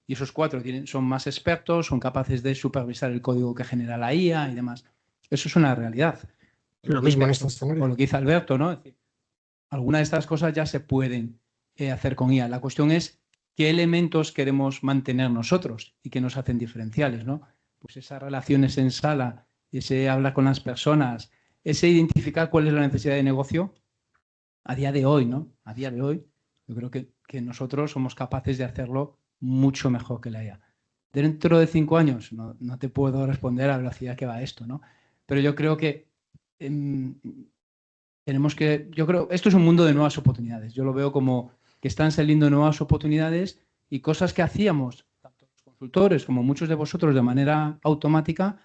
y esos 4 son más expertos, son capaces de supervisar el código que genera la IA y demás. Eso es una realidad. Lo mismo en este escenario. O lo que dice Alberto, ¿no? Es decir, algunas de estas cosas ya se pueden hacer con IA. La cuestión es qué elementos queremos mantener nosotros y que nos hacen diferenciales, ¿no? Pues esas relaciones en sala, ese hablar con las personas, ese identificar cuál es la necesidad de negocio a día de hoy, ¿no? A día de hoy, yo creo que nosotros somos capaces de hacerlo mucho mejor que la IA. Dentro de 5 años no te puedo responder a la velocidad que va esto, ¿no? Pero yo creo que esto es un mundo de nuevas oportunidades. Yo lo veo como que están saliendo nuevas oportunidades y cosas que hacíamos, tanto los consultores como muchos de vosotros, de manera automática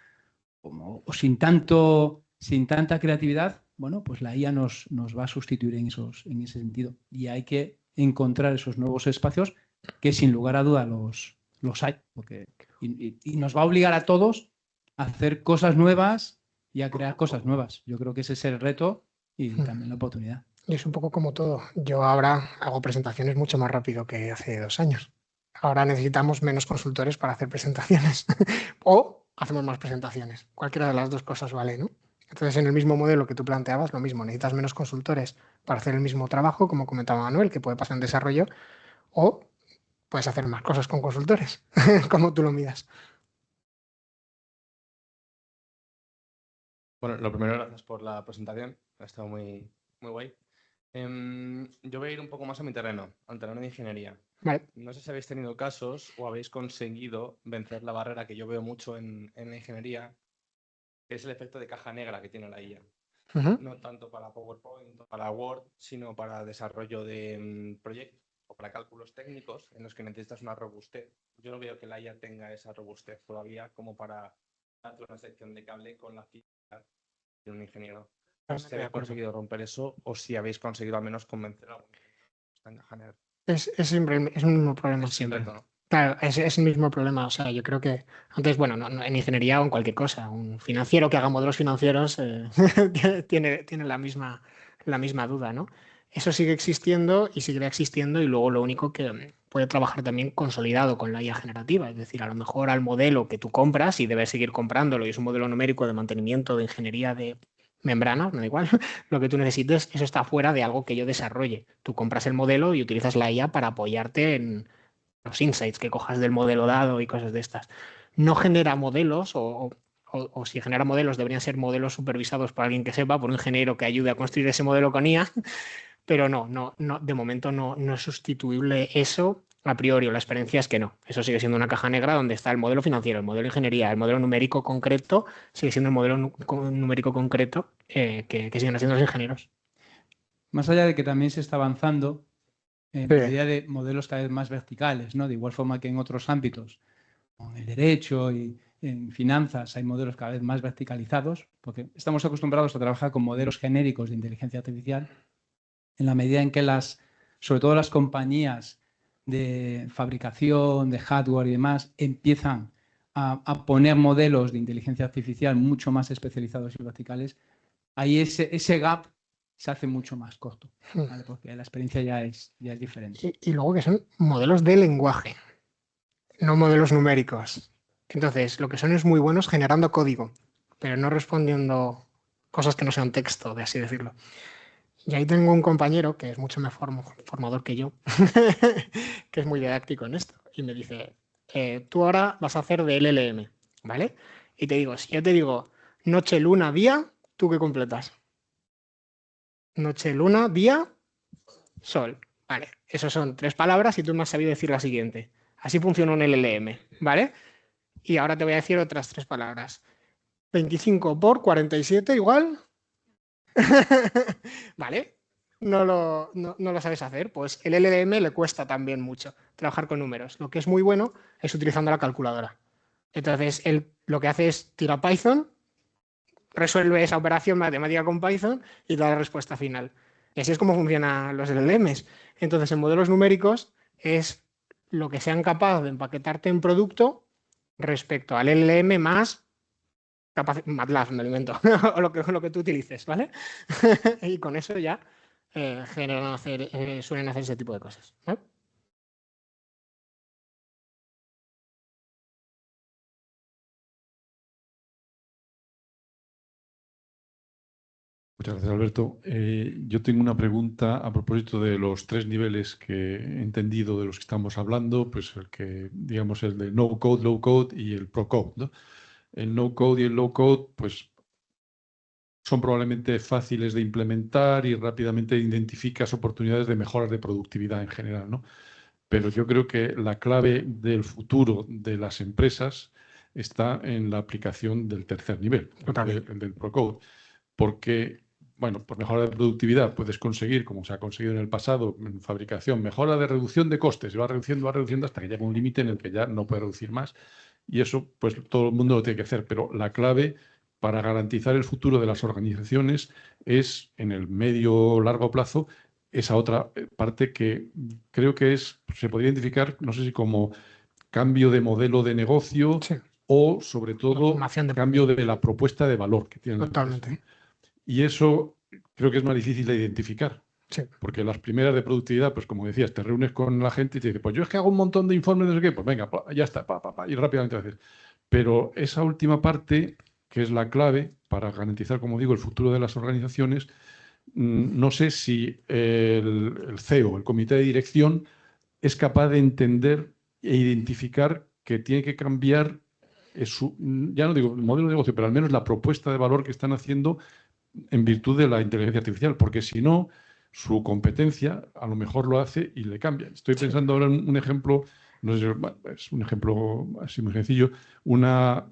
o sin tanta creatividad, bueno, pues la IA nos va a sustituir en ese sentido. Y hay que encontrar esos nuevos espacios que sin lugar a duda los hay. Y nos va a obligar a todos a hacer cosas nuevas y a crear cosas nuevas. Yo creo que ese es el reto y también la oportunidad. Y es un poco como todo. Yo ahora hago presentaciones mucho más rápido que hace 2 años. Ahora necesitamos menos consultores para hacer presentaciones o hacemos más presentaciones. Cualquiera de las dos cosas vale, ¿no? Entonces, en el mismo modelo que tú planteabas, lo mismo. Necesitas menos consultores para hacer el mismo trabajo, como comentaba Manuel, que puede pasar en desarrollo, o puedes hacer más cosas con consultores, como tú lo miras. Bueno, lo primero, gracias por la presentación. Ha estado muy, muy guay. Yo voy a ir un poco más a mi terreno, al terreno de ingeniería. Vale. No sé si habéis tenido casos o habéis conseguido vencer la barrera que yo veo mucho en la ingeniería, que es el efecto de caja negra que tiene la IA. Ujú. No tanto para PowerPoint o para Word, sino para desarrollo de proyectos o para cálculos técnicos en los que necesitas una robustez. Yo no veo que la IA tenga esa robustez todavía como para darte una sección de cable con la fiabilidad de un ingeniero. No sé si Totalmente de habéis acuerdo. conseguido romper eso o si habéis conseguido al menos convencer a algún ingeniero que está en caja negra. Es siempre es el mismo problema Es el siempre. reto, ¿no? Claro, es el mismo problema. O sea, yo creo que antes, bueno, en ingeniería o en cualquier cosa, un financiero que haga modelos financieros tiene la misma duda, ¿no? Eso sigue existiendo y seguirá existiendo y luego lo único que puede trabajar también consolidado con la IA generativa. Es decir, a lo mejor al modelo que tú compras y debes seguir comprándolo y es un modelo numérico de mantenimiento de ingeniería de membrana, me da igual, lo que tú necesites, eso está fuera de algo que yo desarrolle. Tú compras el modelo y utilizas la IA para apoyarte en los insights que cojas del modelo dado y cosas de estas. No genera modelos o si genera modelos deberían ser modelos supervisados por alguien que sepa, por un ingeniero que ayude a construir ese modelo con IA, pero no, de momento no es sustituible eso a priori, o la experiencia es que no. Eso sigue siendo una caja negra donde está el modelo financiero, el modelo de ingeniería, el modelo numérico concreto, sigue siendo el modelo numérico concreto que siguen haciendo los ingenieros. Más allá de que también se está avanzando en Sí. la idea de modelos cada vez más verticales, ¿no? De igual forma que en otros ámbitos, como en el derecho y en finanzas, hay modelos cada vez más verticalizados, porque estamos acostumbrados a trabajar con modelos genéricos de inteligencia artificial, en la medida en que sobre todo las compañías de fabricación, de hardware y demás, empiezan a poner modelos de inteligencia artificial mucho más especializados y verticales, ahí ese gap se hace mucho más corto, ¿vale? Porque la experiencia ya es diferente. Y luego que son modelos de lenguaje, no modelos numéricos. Entonces, lo que son es muy buenos generando código, pero no respondiendo cosas que no sean texto, de así decirlo. Y ahí tengo un compañero que es mucho más formador que yo, que es muy didáctico en esto, y me dice, tú ahora vas a hacer de LLM, ¿vale? Y te digo, si yo te digo noche, luna, día, ¿tú qué completas? Noche, luna, día, sol. Vale, esas son 3 palabras y tú me has sabido decir la siguiente. Así funciona un LLM, ¿vale? Y ahora te voy a decir otras 3 palabras. 25 por 47 igual. ¿Vale? No lo sabes hacer. Pues el LLM le cuesta también mucho trabajar con números. Lo que es muy bueno es utilizando la calculadora. Entonces, él lo que hace es tira Python, resuelve esa operación matemática con Python y da la respuesta final. Y así es como funcionan los LLMs. Entonces, en modelos numéricos es lo que sean capaces de empaquetarte en producto respecto al LLM más MATLAB, me alimento, o lo que tú utilices, ¿vale? Y con eso ya suelen hacer ese tipo de cosas, ¿no? Muchas gracias, Alberto. Yo tengo una pregunta a propósito de los 3 niveles que he entendido de los que estamos hablando, pues el que, digamos, el de no code, low code y el pro code, ¿no? El no code y el low code, pues son probablemente fáciles de implementar y rápidamente identificas oportunidades de mejoras de productividad en general, ¿no? Pero yo creo que la clave del futuro de las empresas está en la aplicación del tercer nivel, el del pro code, porque bueno, por mejora de productividad puedes conseguir, como se ha conseguido en el pasado, en fabricación, mejora de reducción de costes, y va reduciendo hasta que llega un límite en el que ya no puede reducir más. Y eso, pues todo el mundo lo tiene que hacer. Pero la clave para garantizar el futuro de las organizaciones es, en el medio o largo plazo, esa otra parte que creo que se podría identificar, no sé si como cambio de modelo de negocio, sí, o, sobre todo, cambio de la propuesta de valor que tiene la empresa, ¿no? Y eso creo que es más difícil de identificar. Sí. Porque las primeras de productividad, pues como decías, te reúnes con la gente y te dices, pues yo es que hago un montón de informes de no sé qué, pues venga, ya está, y rápidamente haces. Pero esa última parte, que es la clave para garantizar, como digo, el futuro de las organizaciones, no sé si el CEO, el comité de dirección, es capaz de entender e identificar que tiene que cambiar ya no digo el modelo de negocio, pero al menos la propuesta de valor que están haciendo en virtud de la inteligencia artificial, porque si no, su competencia, a lo mejor lo hace y le cambia. Estoy pensando ahora en un ejemplo, no sé, bueno, es un ejemplo así muy sencillo, una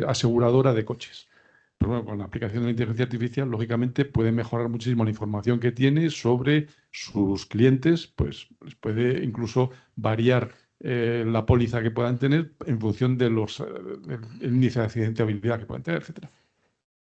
aseguradora de coches. Pero bueno, con la aplicación de la inteligencia artificial, lógicamente, puede mejorar muchísimo la información que tiene sobre sus clientes, pues les puede incluso variar la póliza que puedan tener en función de del índice de accidentabilidad que puedan tener, etcétera.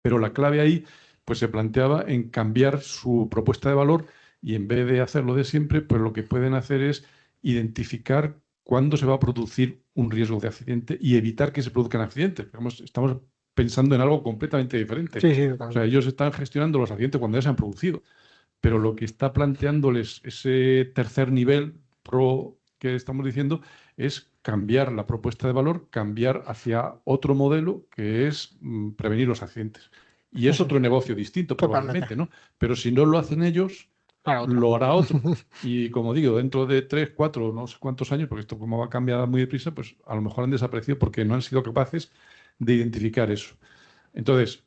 Pero la clave ahí pues se planteaba en cambiar su propuesta de valor y en vez de hacerlo de siempre, pues lo que pueden hacer es identificar cuándo se va a producir un riesgo de accidente y evitar que se produzcan accidentes. Estamos pensando en algo completamente diferente. Sí, sí, o sea, ellos están gestionando los accidentes cuando ya se han producido, pero lo que está planteándoles ese tercer nivel pro que estamos diciendo es cambiar la propuesta de valor, cambiar hacia otro modelo que es prevenir los accidentes. Y es otro negocio distinto, probablemente, ¿no? Pero si no lo hacen ellos, lo hará otro. Y como digo, dentro de 3, 4, no sé cuántos años, porque esto como va a cambiar muy deprisa, pues a lo mejor han desaparecido porque no han sido capaces de identificar eso. Entonces,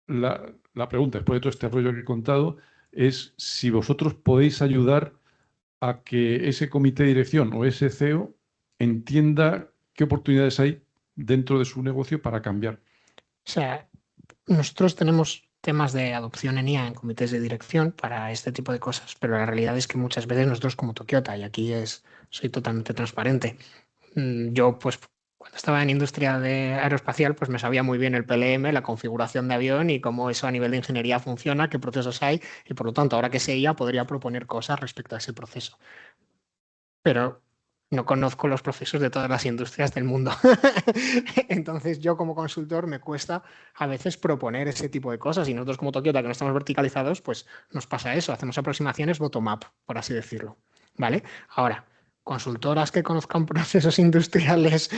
la pregunta, después de todo este rollo que he contado, es si vosotros podéis ayudar a que ese comité de dirección o ese CEO entienda qué oportunidades hay dentro de su negocio para cambiar. O sea, nosotros tenemos temas de adopción en IA en comités de dirección para este tipo de cosas, pero la realidad es que muchas veces nosotros como Tokiota, y aquí soy totalmente transparente, yo pues cuando estaba en industria aeroespacial pues me sabía muy bien el PLM, la configuración de avión y cómo eso a nivel de ingeniería funciona, qué procesos hay y por lo tanto ahora que sé IA podría proponer cosas respecto a ese proceso. Pero no conozco los procesos de todas las industrias del mundo. Entonces yo como consultor me cuesta a veces proponer ese tipo de cosas y nosotros como Tokiota que no estamos verticalizados pues nos pasa eso, hacemos aproximaciones bottom-up, por así decirlo. ¿Vale? Ahora, consultoras que conozcan procesos industriales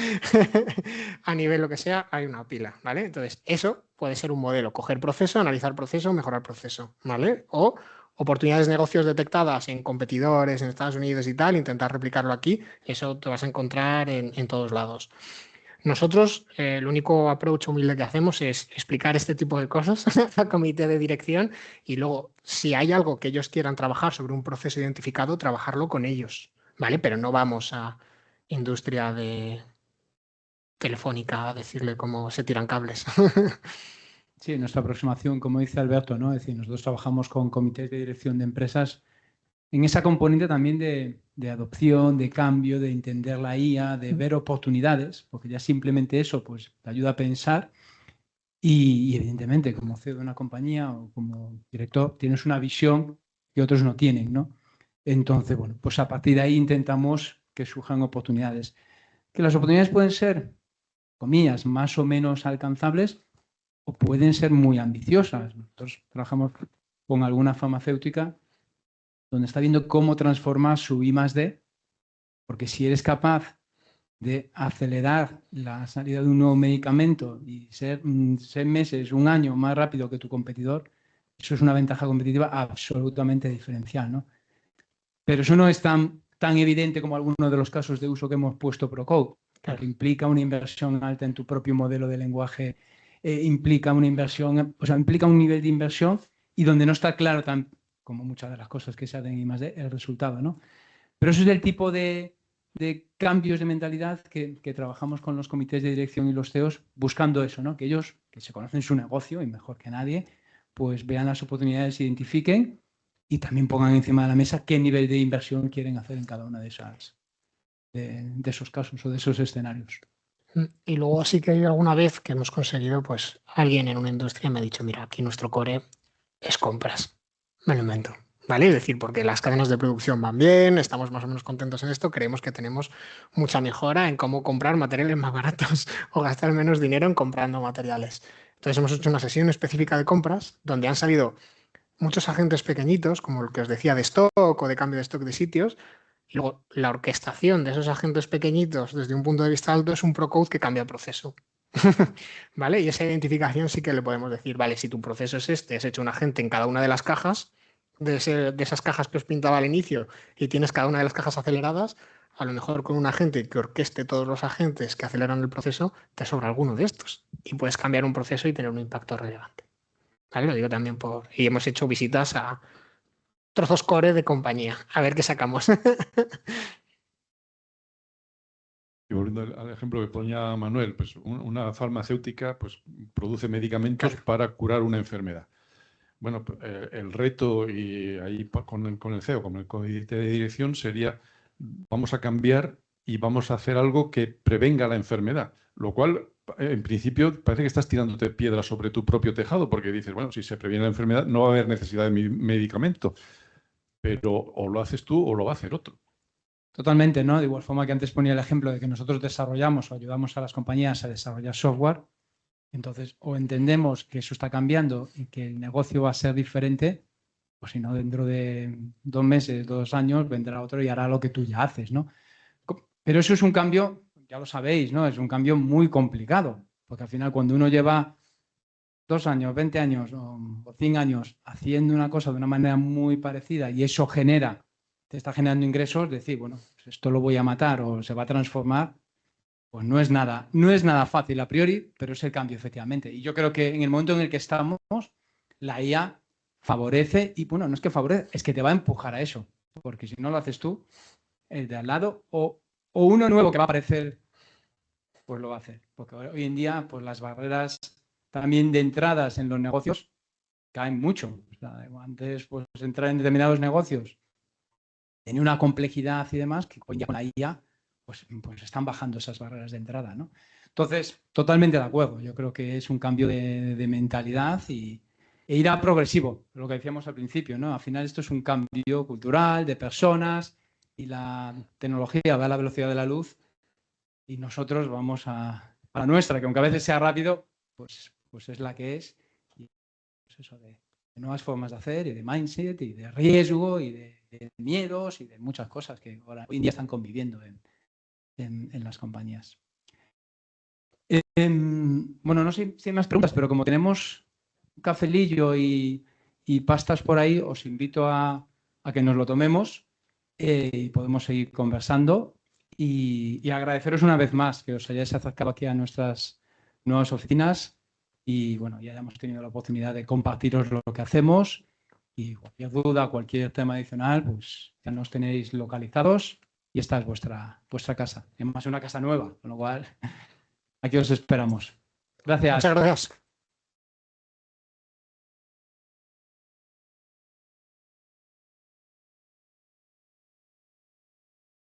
a nivel lo que sea, hay una pila, ¿vale? Entonces eso puede ser un modelo, coger proceso, analizar proceso, mejorar proceso, ¿vale? O oportunidades de negocios detectadas en competidores en Estados Unidos y tal, intentar replicarlo aquí, eso te vas a encontrar en todos lados. Nosotros, el único approach humilde que hacemos es explicar este tipo de cosas al comité de dirección y luego, si hay algo que ellos quieran trabajar sobre un proceso identificado, trabajarlo con ellos, ¿vale? Pero no vamos a industria de telefónica a decirle cómo se tiran cables. Sí, nuestra aproximación, como dice Alberto, ¿no? Es decir, nosotros trabajamos con comités de dirección de empresas en esa componente también de adopción, de cambio, de entender la IA, de ver oportunidades, porque ya simplemente eso pues, te ayuda a pensar y evidentemente como CEO de una compañía o como director tienes una visión que otros no tienen, ¿no? Entonces, bueno, pues a partir de ahí intentamos que surjan oportunidades. Que las oportunidades pueden ser, comillas, más o menos alcanzables o pueden ser muy ambiciosas. Nosotros trabajamos con alguna farmacéutica donde está viendo cómo transformar su I+D, porque si eres capaz de acelerar la salida de un nuevo medicamento y ser 6 meses, un año más rápido que tu competidor, eso es una ventaja competitiva absolutamente diferencial, ¿no? Pero eso no es tan evidente como algunos de los casos de uso que hemos puesto ProCode, porque implica una inversión alta en tu propio modelo de lenguaje, implica una inversión, o sea, implica un nivel de inversión y donde no está claro tan como muchas de las cosas que se hacen en I+D, el resultado, ¿no? Pero eso es el tipo de cambios de mentalidad que trabajamos con los comités de dirección y los CEOs buscando eso, ¿no? Que ellos, que se conocen su negocio y mejor que nadie, pues vean las oportunidades, identifiquen y también pongan encima de la mesa qué nivel de inversión quieren hacer en cada una de esos casos o de esos escenarios. Y luego sí que hay alguna vez que hemos conseguido, pues alguien en una industria me ha dicho, mira, aquí nuestro core es compras. Me lo invento, ¿vale? Es decir, porque las cadenas de producción van bien, estamos más o menos contentos en esto, creemos que tenemos mucha mejora en cómo comprar materiales más baratos o gastar menos dinero en comprando materiales. Entonces hemos hecho una sesión específica de compras donde han salido muchos agentes pequeñitos, como el que os decía de stock o de cambio de stock de sitios, y luego la orquestación de esos agentes pequeñitos desde un punto de vista alto es un ProCode que cambia proceso. ¿Vale? Y esa identificación sí que le podemos decir, vale, si tu proceso es este, has hecho un agente en cada una de las cajas, de esas cajas que os pintaba al inicio, y tienes cada una de las cajas aceleradas, a lo mejor con un agente que orqueste todos los agentes que aceleran el proceso, te sobra alguno de estos. Y puedes cambiar un proceso y tener un impacto relevante. ¿Vale? Lo digo también y hemos hecho visitas a trozos core de compañía. A ver qué sacamos. Y volviendo al ejemplo que ponía Manuel, pues una farmacéutica pues, produce medicamentos para curar una enfermedad. Bueno, el reto y ahí con el CEO, con el comité de dirección sería vamos a cambiar y vamos a hacer algo que prevenga la enfermedad, lo cual en principio parece que estás tirándote piedras sobre tu propio tejado porque dices, bueno, si se previene la enfermedad no va a haber necesidad de medicamento, pero o lo haces tú o lo va a hacer otro. Totalmente, ¿no? De igual forma que antes ponía el ejemplo de que nosotros desarrollamos o ayudamos a las compañías a desarrollar software, entonces o entendemos que eso está cambiando y que el negocio va a ser diferente, o si no, dentro de 2 meses, 2 años, vendrá otro y hará lo que tú ya haces, ¿no? Pero eso es un cambio, ya lo sabéis, ¿no? Es un cambio muy complicado, porque al final cuando uno lleva 2 años, 20 años o 100 años haciendo una cosa de una manera muy parecida y eso te está generando ingresos, decir, bueno, pues esto lo voy a matar o se va a transformar, pues no es nada fácil a priori, pero es el cambio efectivamente. Y yo creo que en el momento en el que estamos, la IA favorece, y bueno, no es que favorece, es que te va a empujar a eso, porque si no lo haces tú, el de al lado o uno nuevo que va a aparecer, pues lo va a hacer. Porque hoy en día, pues las barreras también de entradas en los negocios caen mucho. O sea, antes, pues entrar en determinados negocios tenía una complejidad y demás que hoy ya con la IA pues están bajando esas barreras de entrada, ¿no? Entonces, totalmente de acuerdo. Yo creo que es un cambio de mentalidad e irá progresivo, lo que decíamos al principio, ¿no? Al final esto es un cambio cultural, de personas y la tecnología va a la velocidad de la luz y nosotros vamos a la nuestra, que aunque a veces sea rápido, pues es la que es. Y pues eso de nuevas formas de hacer y de mindset y de riesgo y de miedos y de muchas cosas que hoy en día están conviviendo en las compañías. Bueno, no sé si hay más preguntas, pero como tenemos un cafelillo y pastas por ahí, os invito a que nos lo tomemos y podemos seguir conversando y agradeceros una vez más que os hayáis acercado aquí a nuestras nuevas oficinas y bueno, ya hayamos tenido la oportunidad de compartiros lo que hacemos y cualquier duda, cualquier tema adicional, pues ya nos tenéis localizados y esta es vuestra casa. Es más una casa nueva, con lo cual aquí os esperamos. Gracias. Muchas gracias.